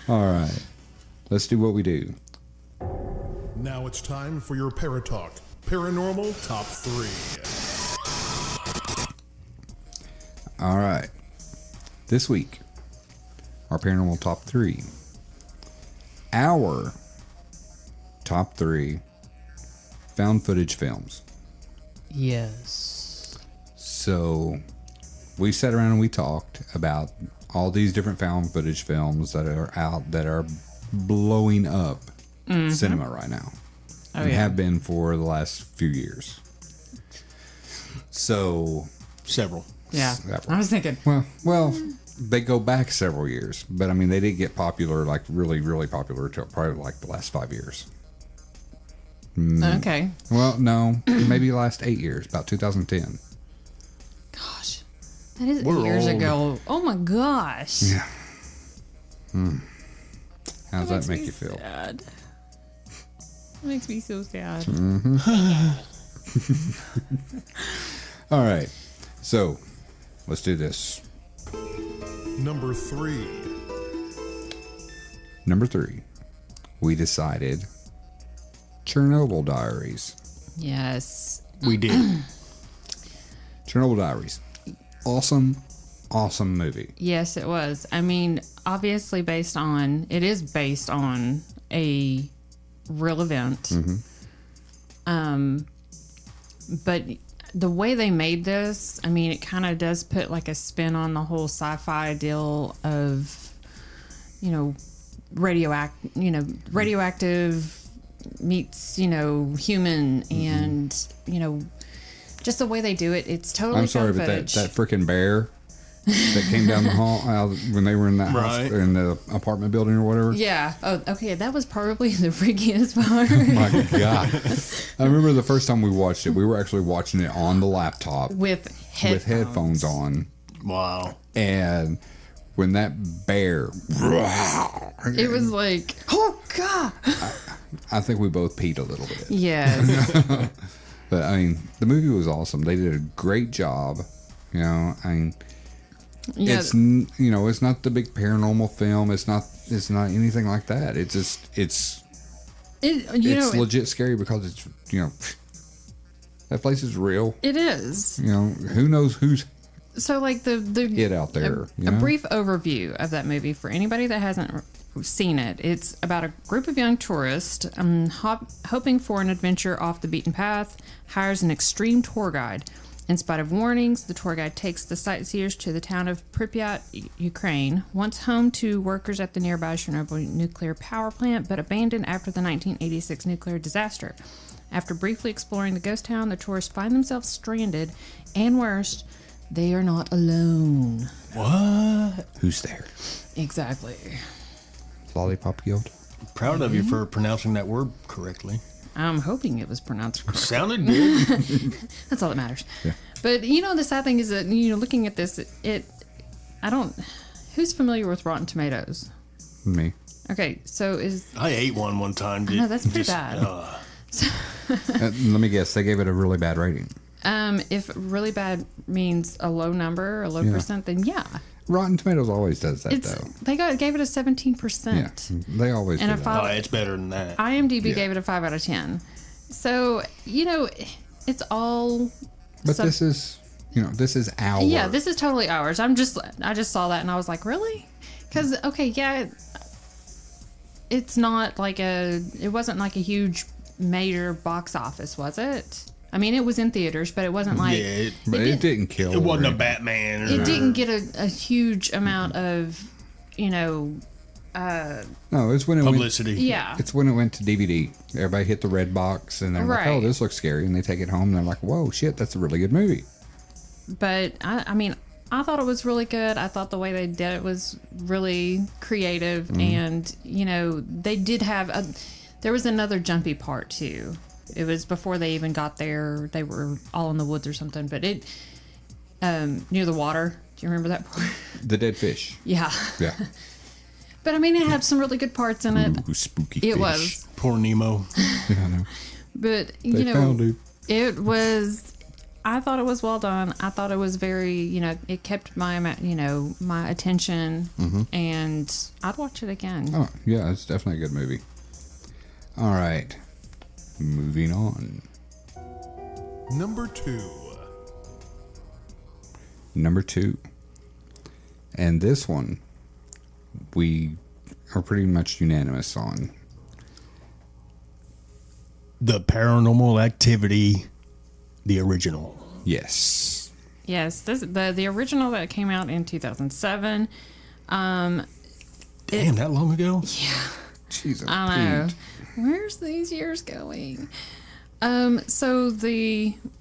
All right. Let's do what we do. Now it's time for your Paratalk Paranormal Top 3. All right. This week, our paranormal top 3. Our top 3 found footage films. Yes. So we sat around and we talked about all these different found footage films that are out that are blowing up cinema right now. Oh, and yeah. have been for the last few years. So, Several. Yeah. Several. I was thinking, well, they go back several years, but I mean, they didn't get popular, like really, really popular until probably like the last 5 years. okay. Well, no, maybe last 8 years, about 2010. Gosh. That is We're years old. ago. Oh my gosh. Yeah. How does that Makes make me you feel? Sad. It makes me so sad. All right. So, let's do this. Number 3. Number 3. We decided Chernobyl Diaries. Yes. We did. Chernobyl Diaries. Awesome, awesome movie. Yes, it was. I mean, obviously it is based on a real event. But the way they made this, I mean, it kind of does put like a spin on the whole sci-fi deal of, radioactive meets, human, and, just the way they do it. It's totally I'm sorry, found but footage. that freaking bear that came down the hall when they were in that house, Right. in the apartment building or whatever. Yeah. Oh, okay. That was probably the freakiest part. My God. I remember the first time we watched it, we were actually watching it on the laptop With headphones on. Wow. And when that bear, It was like, oh God. I think we both peed a little bit. Yes. But I mean, the movie was awesome. They did a great job. I mean, Yeah. it's it's not the big paranormal film. It's not anything like that. It's just it's legit scary because it's that place is real. It is. Who knows who's So like the it out there. a brief overview of that movie for anybody that hasn't seen it. It's about a group of young tourists hoping for an adventure off the beaten path, hires an extreme tour guide. In spite of warnings, the tour guide takes the sightseers to the town of Pripyat, Ukraine, once home to workers at the nearby Chernobyl nuclear power plant, but abandoned after the 1986 nuclear disaster. After briefly exploring the ghost town, the tourists find themselves stranded, and worst, they are not alone. What? Who's there? Exactly. Lollipop Guild. Proud of you for pronouncing that word correctly. I'm hoping it was pronounced correctly. Sounded good. That's all that matters. Yeah. But the sad thing is that looking at this, who's familiar with Rotten Tomatoes? Me. Okay, so I ate one time. I know, that's pretty bad. Let me guess. They gave it a really bad rating. If really bad means a low number, a low percent, then yeah. Rotten Tomatoes always does that, though. They gave it a 17%. Yeah, they always And do a that. five- Oh, it's better than that. IMDb gave it a 5 out of 10. So, it's all But this is, this is ours. Yeah, this is totally ours. I just saw that and I was like, really? Because it's not like it wasn't like a huge major box office, was it? I mean, it was in theaters, but it wasn't like it didn't kill. It wasn't a Batman. It didn't get a huge amount of, no, it's when it publicity. It's when it went to DVD. Everybody hit the red box and they're like, "Oh, this looks scary," and they take it home and they're like, "Whoa, shit, that's a really good movie." But I mean, I thought it was really good. I thought the way they did it was really creative, and they did have there was another jumpy part too. It was before they even got there. They were all in the woods or something, but it near the water. Do you remember that part? The dead fish. Yeah. Yeah. But I mean, it had some really good parts in it. Ooh, spooky It fish. was. Poor Nemo. Yeah, I know. But They found it. it was. I thought it was well done. I thought it was very, it kept my, my attention, and I'd watch it again. Oh, yeah, it's definitely a good movie. All right. Moving on. Number 2. Number 2. And this one, we are pretty much unanimous on. The Paranormal Activity, the original. Yes. Yes, the original that came out in 2007. Damn, that long ago? Jesus. I know. Pete. Where's these years going? So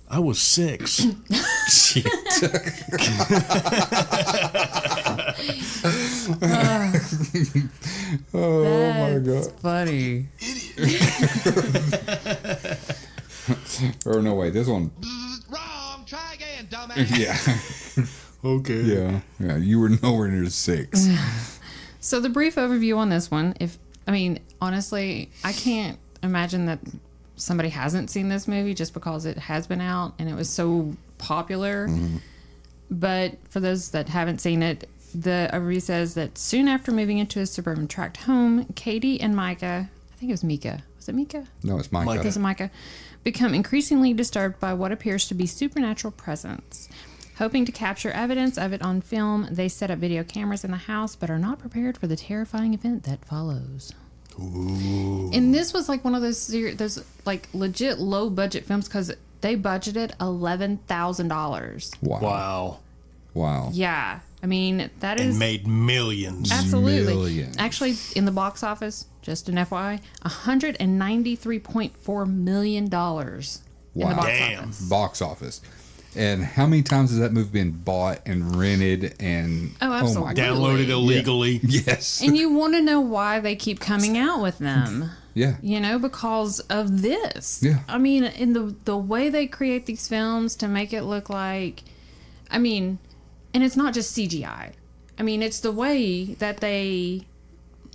I was 6. Shit. Oh my God. funny. Or no, wait, this one. Wrong. Try again, dumbass. Yeah. Okay. Yeah. You were nowhere near 6. So the brief overview on this one, honestly, I can't imagine that somebody hasn't seen this movie just because it has been out and it was so popular. But for those that haven't seen it, the overview says that soon after moving into a suburban tract home, Katie and Micah, I think it was Micah. Was it Micah? No, it's Micah. It's Micah. Become increasingly disturbed by what appears to be supernatural presence. Hoping to capture evidence of it on film, they set up video cameras in the house, but are not prepared for the terrifying event that follows. Ooh. And this was like one of those like legit low budget films because they budgeted $11,000. Wow. Yeah, I mean that is and made millions. Absolutely. Millions. Actually, in the box office, just an FYI, $193.4 million in the box office. Box office. And how many times has that movie been bought and rented and absolutely. Downloaded illegally? Yeah. Yes. And you want to know why they keep coming out with them. Yeah. Because of this. Yeah. I mean, in the way they create these films to make it look like, and it's not just CGI. It's the way that they,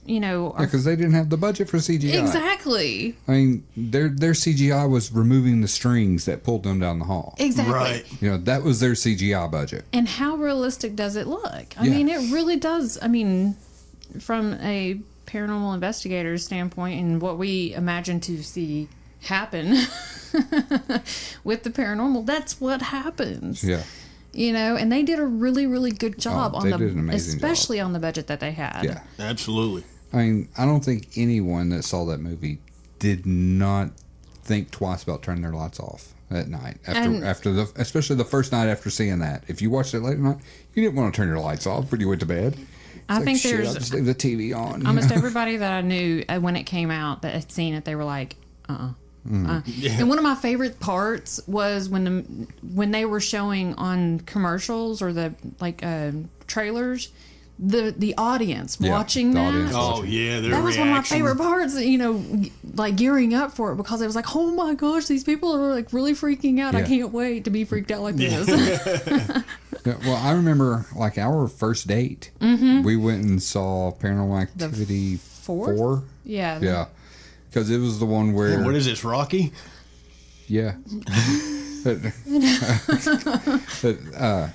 because they didn't have the budget for CGI. Exactly. Their CGI was removing the strings that pulled them down the hall. Exactly. Right. That was their CGI budget. And how realistic does it look? Yeah. It really does. From a paranormal investigator's standpoint and what we imagine to see happen with the paranormal, that's what happens. Yeah. And they did a really, really good job did an amazing especially on the budget that they had. Yeah. Absolutely. I don't think anyone that saw that movie did not think twice about turning their lights off at night especially the first night after seeing that. If you watched it late at night, you didn't want to turn your lights off when you went to bed. I think there's I'll just leave the TV on. Almost everybody that I knew when it came out that had seen it, they were like, Yeah. And one of my favorite parts was when they were showing on commercials or the trailers, the audience watching that. Audience Oh yeah, that was one of my favorite parts. Gearing up for it because it was like, oh my gosh, these people are like really freaking out. Yeah. I can't wait to be freaked out like this. Yeah, well, I remember our first date. We went and saw Paranormal Activity 4. Yeah. Yeah. Because it was the one where... And what is this, Rocky? Yeah.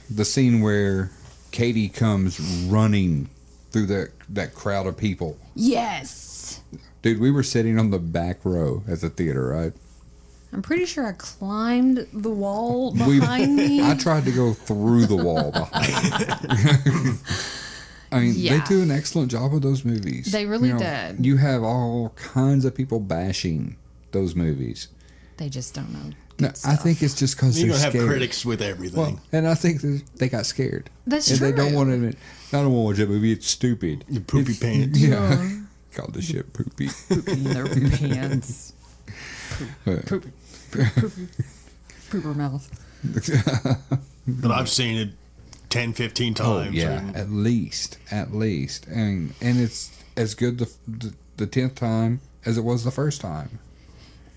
The scene where Katie comes running through that crowd of people. Yes. Dude, we were sitting on the back row at the theater, right? I'm pretty sure I climbed the wall behind me. I tried to go through the wall behind. I mean, they do an excellent job of those movies. They really did. You have all kinds of people bashing those movies. They just don't know. No, I think it's just because they're You're scared. going to have critics with everything. Well, and I think they got scared. That's and true. They don't want to admit, I don't want to watch that movie. It's stupid. Your poopy pants. Yeah. Called the shit poopy. Poopy in their pants. Poopy. Pooper mouth. But I've seen it 10, 15 times. Oh, yeah, and at least. And it's as good the 10th time as it was the first time.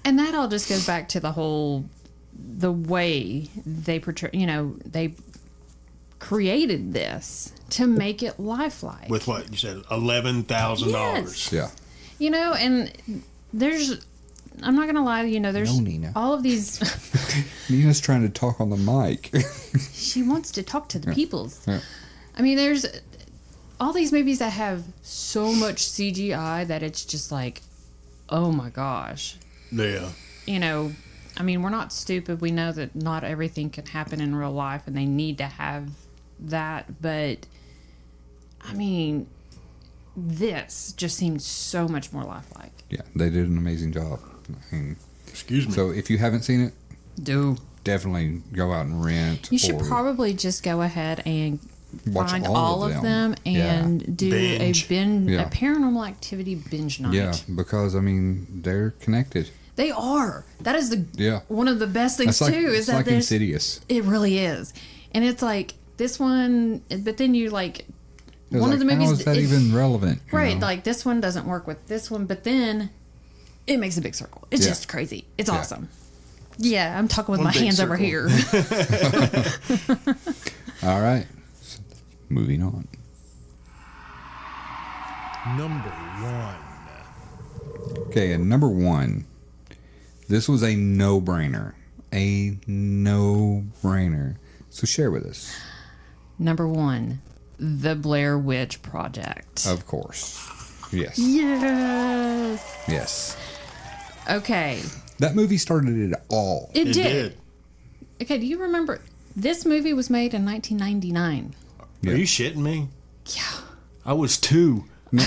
And that all just goes back to the way they portray, they created this to make it lifelike. with what you said, $11,000. Yes. Yeah. And I'm not going to lie to you, there's No, Nina. all of these. Nina's trying to talk on the mic. She wants to talk to the peoples. Yeah. I mean, there's all these movies that have so much CGI that it's just like, oh my gosh. Yeah. I mean, we're not stupid. We know that not everything can happen in real life and they need to have that. But, I mean, this just seems so much more lifelike. Yeah, they did an amazing job. Excuse me. So if you haven't seen it, Do. definitely go out and rent. You should or probably just go ahead and watch find all of them and do Binge. a paranormal activity binge night. Yeah, because, I mean, they're connected. They are. That is Yeah. one of the best things That's like, too. Is it's that like there's Insidious. It really is, and it's like this one. But then you like It's one like, of the movies. how is that even relevant? you Right, know? like this one doesn't work with this one, but then it makes a big circle. It's Yeah. just crazy. It's Yeah. awesome. Yeah, I'm talking with One my big hands over circle. here. All right. Moving on. Number 1. Okay, and number 1. This was a no-brainer. A no-brainer. So share with us. Number 1, The Blair Witch Project. Of course. Yes. Yes. Yes. Okay. That movie started it all. It It did. did. Okay, do you remember this movie was made in 1999? Yeah. Are you shitting me? Yeah. I was 2. Wrong.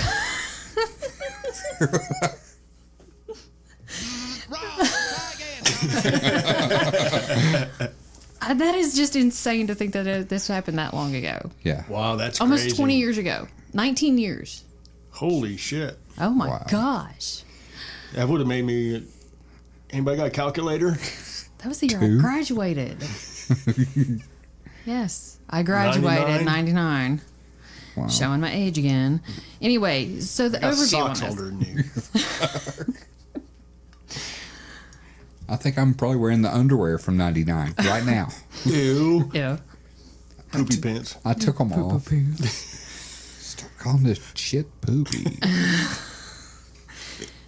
Try again. That is just insane to think that this happened that long ago. Yeah. Wow, that's Almost crazy. 20 years ago. 19 years. Holy shit. Oh my Wow. gosh. That would have made me... Anybody got a calculator? That was the year 2? I graduated. Yes, I graduated in 99. Wow. Showing my age again. Anyway, so the Got overview on socks this. older than you. I think I'm probably wearing the underwear from 99 right now. Ew. Yeah. Poopy pants. I took them off. Stop calling this shit poopy.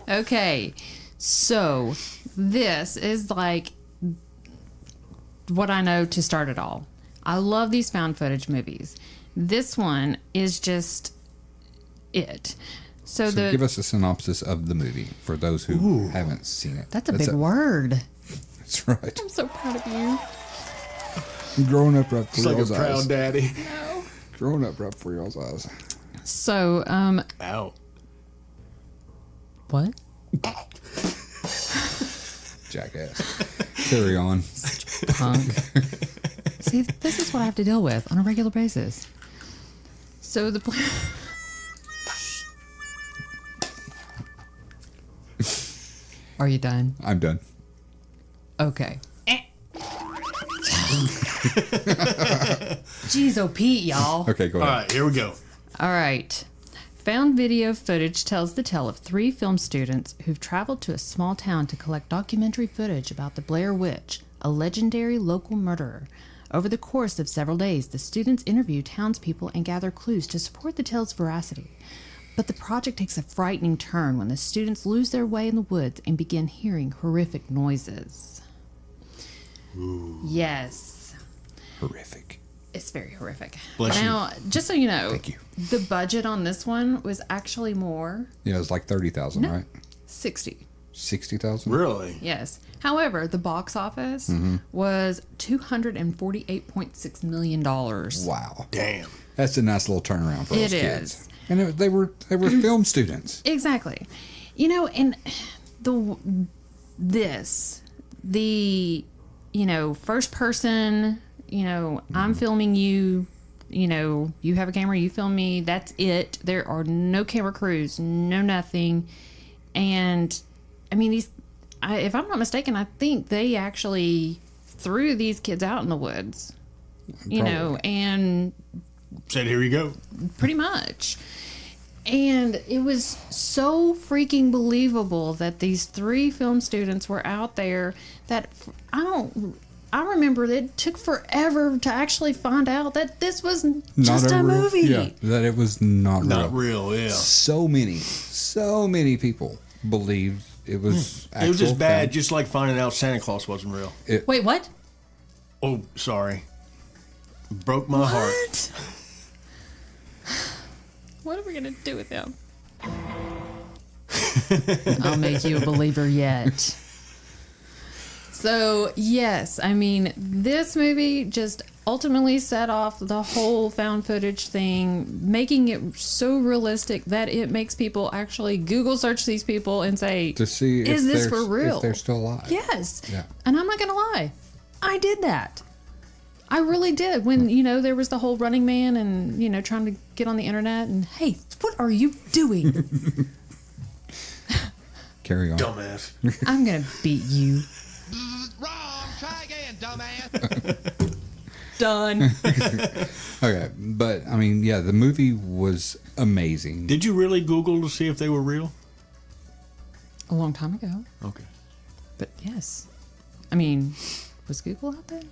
Okay, so this is like what I know to start it all. I love these found footage movies. This one is just it. So So give us a synopsis of the movie for those who haven't seen it. that's a big word. That's right. I'm so proud of you. Growing up right It's before like a y'all's proud eyes. daddy. Growing up right before y'all's eyes. So, Ow. what? Jackass. Carry on. Punk. See, this is what I have to deal with on a regular basis. So the Are you done? I'm done. Okay. Jeez, oh Pete, y'all. Okay, go All ahead. right, here we go. All right. Found video footage tells the tale of 3 film students who've traveled to a small town to collect documentary footage about the Blair Witch, a legendary local murderer. Over the course of several days, the students interview townspeople and gather clues to support the tale's veracity. But the project takes a frightening turn when the students lose their way in the woods and begin hearing horrific noises. Ooh. Yes. Horrific. It's very horrific. Bless you. Now, just so you know, Thank you. the budget on this one was actually more. Yeah, it was like 30,000, No. right? 60. 60,000. Really? Yes. However, the box office was $248.6 million. Wow. Damn. That's a nice little turnaround for those It kids. is. And they were film students. Exactly. You know, and the first person, I'm filming you, you have a camera, you film me, that's it. There are no camera crews, no nothing. And I mean, if I'm not mistaken, I think they actually threw these kids out in the woods, and Said, here you go. pretty much. And it was so freaking believable that these 3 film students were out there that I remember that it took forever to actually find out that this was just a movie. Yeah, that it was not real. Yeah. So many people believed it was It was just bad, film. just like finding out Santa Claus wasn't real. Wait, what? Oh, sorry. Broke my heart. What are we going to do with them? I'll make you a believer yet. So, yes, I mean, this movie just ultimately set off the whole found footage thing, making it so realistic that it makes people actually Google search these people and say, to see is if this they're, for real? if they're still alive. Yes. Yeah. And I'm not going to lie. I did that. I really did. When, there was the whole Running Man and, trying to get on the internet and, hey, what are you doing? Carry on. Dumbass. I'm going to beat you. Wrong. Try again, dumbass. Done. Okay, but I mean, yeah, the movie was amazing. Did you really Google to see if they were real? A long time ago. Okay. But yes. I mean, was Google out there?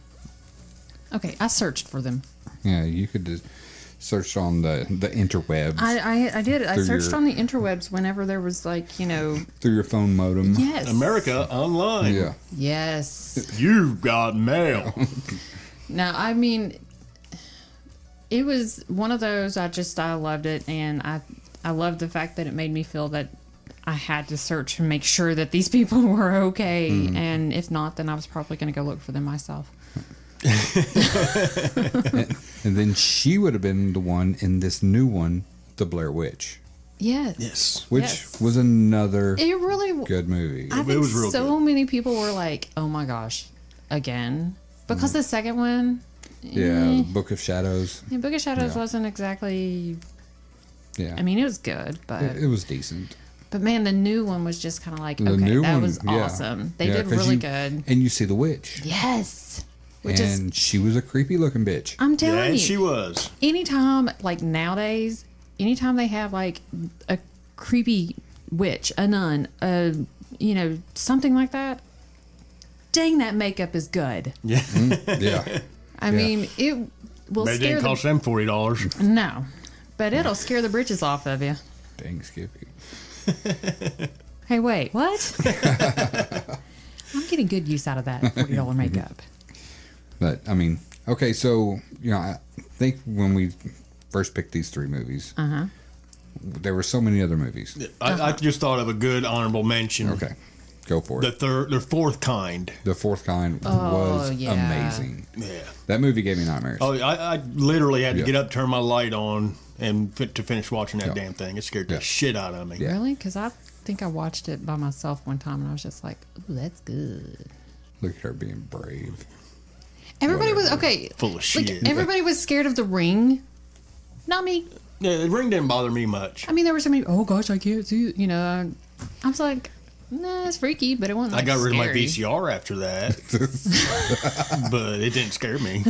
Okay, I searched for them. Yeah, you could just search on the interwebs. I did. I Through searched your- on the interwebs whenever there was through your phone modem. Yes. America Online. Yeah. Yes. You've got mail. Now, I mean, it was one of those, I loved it, and I loved the fact that it made me feel that I had to search and make sure that these people were okay, and if not, then I was probably going to go look for them myself. And then she would have been the one in this new one, The Blair Witch, Yes. Yes. which Yes. was another It really good movie. I It think was real so good. many people were like, "Oh my gosh, again!" Because the second one, Yeah, The Book of Shadows. Book of Shadows Yeah. wasn't exactly. Yeah, I mean, it was good, but it was decent. man, the new one was just kind of like, The okay, new that one, was yeah. awesome. They Yeah, did 'cause really you- good. And you see the witch, Yes, which is, and she was a creepy looking bitch. I'm telling Yeah, you, she was. anytime, like nowadays, anytime they have like a creepy witch, a nun, something like that, dang, that makeup is good. Yeah. Yeah, I mean, it will But it scare didn't the cost them $40. no, but it'll scare the britches off of you. dang Skippy. Hey, wait, what? I'm getting good use out of that $40 makeup. But I mean, okay, so I think when we first picked these 3 movies, there were so many other movies. I just thought of a good honorable mention. Okay, go for it. The fourth kind. The Fourth Kind was yeah. amazing. Yeah. That movie gave me nightmares. Oh, I literally had to Yeah. get up, turn my light on, and to finish watching that Yeah. damn thing. It scared the Yeah. shit out of me. Yeah. Really? Because I think I watched it by myself one time and I was just like, ooh, that's good. Look at her being brave. Everybody was, Whatever. okay. Full of shit. Everybody was scared of the ring. Not me. Yeah, the ring didn't bother me much. I mean, there were so many, oh gosh, I can't see it. I was like, nah, it's freaky, but it wasn't I like, got rid of my scary. VCR after that, but it didn't scare me.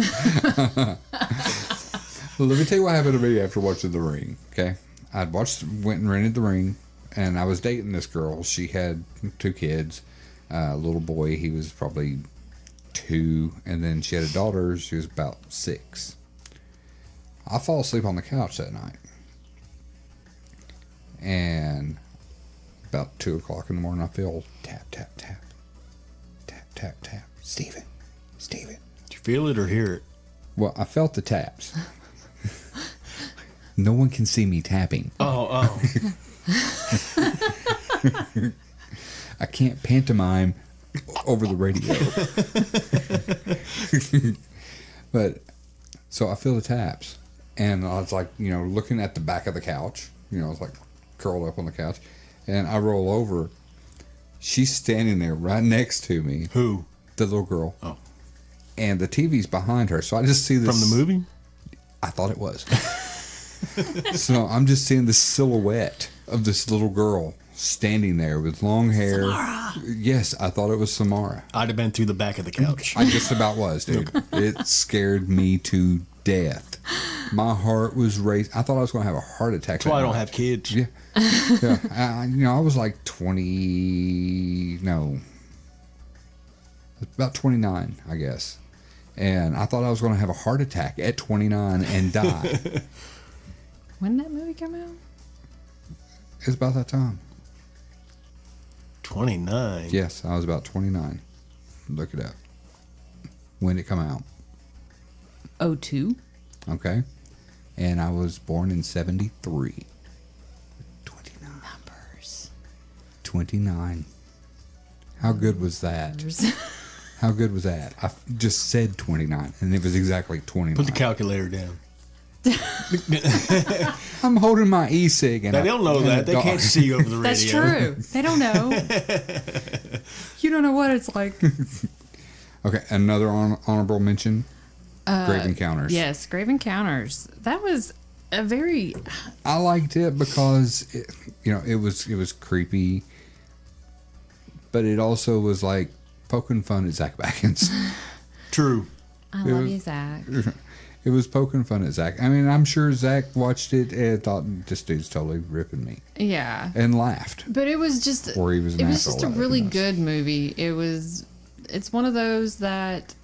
Well, let me tell you what happened to me after watching The Ring. Okay, went and rented The Ring, and I was dating this girl. She had 2 kids, a little boy. He was probably 2, and then she had a daughter. She was about 6. I fall asleep on the couch that night, and about 2 o'clock in the morning, I feel tap, tap, tap, tap, tap, tap. Steven. Did you feel it or hear it? Well, I felt the taps. No one can see me tapping. Oh. I can't pantomime over the radio. But so I feel the taps, and I was like, looking at the back of the couch. I was like curled up on the couch, and I roll over. She's standing there right next to me. Who? The little girl. Oh. And the TV's behind her, so I just see this. From the movie? I thought it was. So I'm just seeing the silhouette of this little girl standing there with long hair. Samara. Yes, I thought it was Samara. I'd have been through the back of the couch. I just about was, dude. It scared me to death. My heart was racing. I thought I was going to have a heart attack. That's why I don't have kids. Yeah. Yeah. I was like 20. No. About 29, I guess. And I thought I was going to have a heart attack at 29 and die. When did that movie come out? It's about that time. 29? Yes, I was about 29. Look it up. When did it come out? 02. Okay. And I was born in 73. 29. Numbers. 29. How good was that? How good was that? I just said 29, and it was exactly 29. Put the calculator down. I'm holding my e-cig. And They don't know that. They can't see over the radio. That's true. They don't know. You don't know what it's like. Okay, another honorable mention. Grave Encounters. Yes, Grave Encounters. That was a very... I liked it because, it was creepy, but it also was like poking fun at Zach Baggins. True. I love you, Zach. It was poking fun at Zach. I mean, I'm sure Zach watched it and thought, this dude's totally ripping me. Yeah. And laughed. But it was just... Or he was an It was asshole, just a really good movie. It's one of those that...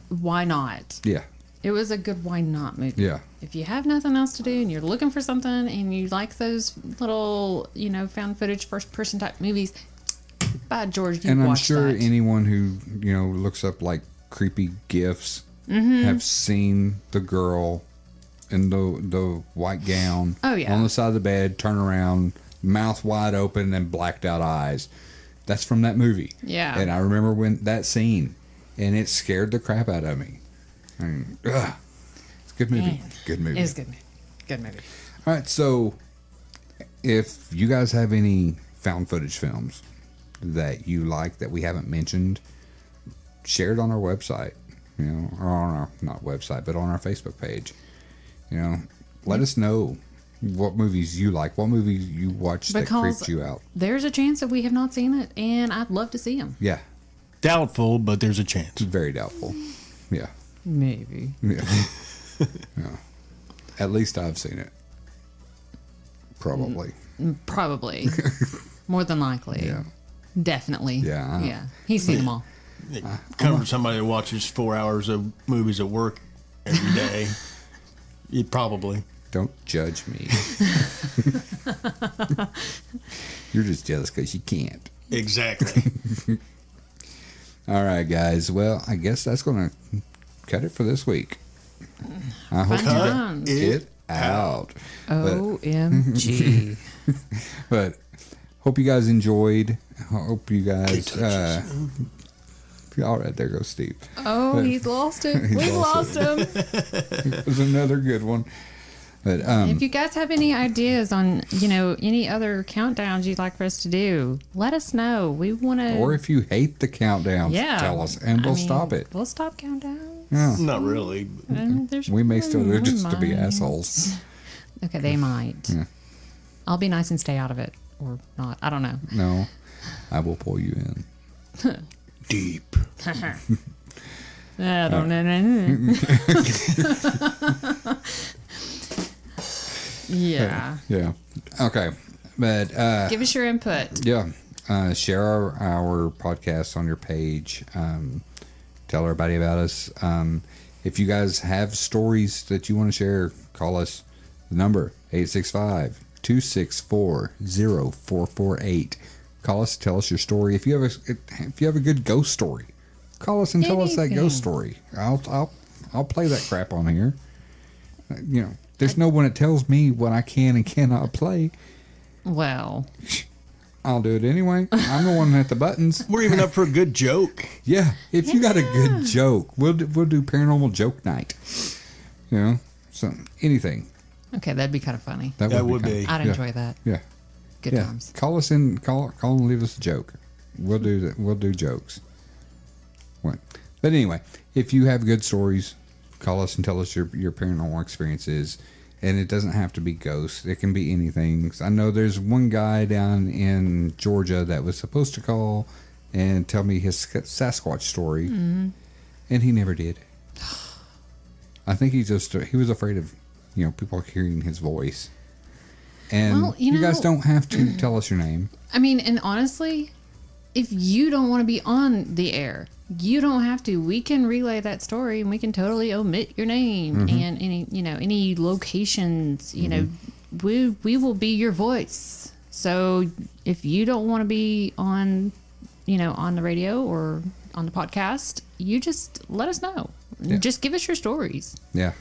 Why not? Yeah. It was a good why not movie. Yeah. If you have nothing else to do and you're looking for something and you like those little, found footage first person type movies, by George, you And I'm watch sure that. anyone who, looks up like creepy GIFs have seen the girl in the white gown Oh, yeah. on the side of the bed, turn around, mouth wide open and blacked out eyes. That's from that movie. Yeah. And I remember when that scene, and it scared the crap out of me. It's a good movie. Man. Good movie. It was a good movie. Good movie. All right, so if you guys have any found footage films that you like that we haven't mentioned, share it on our website, or on our, not website, but on our Facebook page. Let us know what movies you like, what movies you watch that creeped you out. There's a chance that we have not seen it, and I'd love to see them. Yeah, Doubtful, but there's a chance. it's very doubtful. Yeah. Maybe. Yeah. Yeah. At least I've seen it. Probably. Probably. More than likely. Yeah. Definitely. Yeah. Yeah. He's seen them all. Come from somebody that watches 4 hours of movies at work every day. You probably. Don't judge me. You're just jealous because you can't. Exactly. All right, guys. Well, I guess that's going to cut it for this week. I hope you times. got it out. OMG. But hope you guys enjoyed. Hope you guys. All right, there goes Steve. Oh, he's lost it. We've lost him. It was another good one. But If you guys have any ideas on, any other countdowns you'd like for us to do, let us know. We want to. or if you hate the countdowns, tell us, and we'll stop it. We'll stop countdowns. Yeah. Not really. We may still do it just to be assholes. Okay, they might. Yeah. I'll be nice and stay out of it, or not. I don't know. No, I will pull you in. Deep. I don't know. Yeah. Yeah. Okay. But Give us your input. yeah, share our podcast on your page. Tell everybody about us. If you guys have stories that you want to share, call us. The number 865-264-0448. Call us. Tell us your story. If you have a good ghost story, call us and tell us that Anything. ghost story. I'll play that crap on here. There's no one that tells me what I can and cannot play. Well, I'll do it anyway. I'm the one at the buttons. We're even up for a good joke. Yeah, if you got a good joke, we'll do paranormal joke night. You know, so anything. Okay, that'd be kind of funny. That would be. I'd enjoy that. Yeah. Good times. Call us in. Call and leave us a joke. We'll do that. We'll do jokes. What? But anyway, if you have good stories, call us and tell us your paranormal experiences. And it doesn't have to be ghosts. It can be anything. I know there's one guy down in Georgia that was supposed to call and tell me his Sasquatch story, and he never did. I think he was afraid of people hearing his voice. And Well, you guys don't have to tell us your name. I mean, and honestly, if you don't want to be on the air, you don't have to. We can relay that story, and we can totally omit your name and any locations. We will be your voice. So if you don't want to be on, on the radio or on the podcast, you just let us know. Yeah. Just give us your stories. Yeah.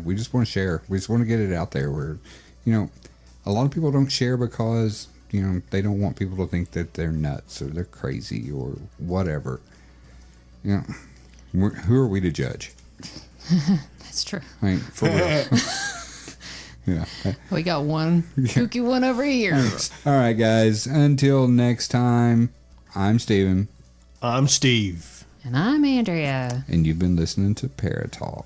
We just want to share. We just want to get it out there. Where, a lot of people don't share because they don't want people to think that they're nuts or they're crazy or whatever. Who are we to judge? That's true. I mean, for real. We got one kooky one over here. All right, guys. Until next time, I'm Steven. I'm Steve. And I'm Andrea. And you've been listening to Paratalk.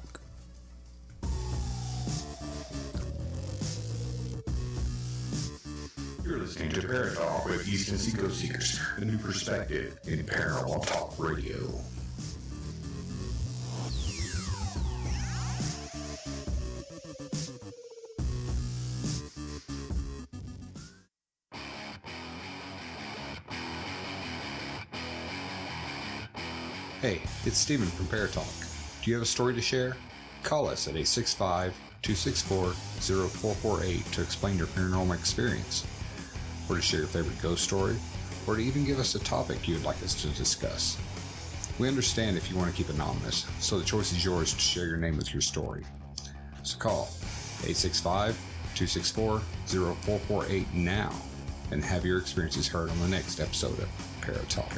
You're listening to Paratalk with East Tennessee Ghost Seekers, a new perspective in paranormal talk radio. Hey, it's Steven from Paratalk. Do you have a story to share? Call us at 865-264-0448 to explain your paranormal experience, or to share your favorite ghost story, or to even give us a topic you would like us to discuss. We understand if you want to keep anonymous, so the choice is yours to share your name with your story. So call 865-264-0448 now and have your experiences heard on the next episode of Paratalk.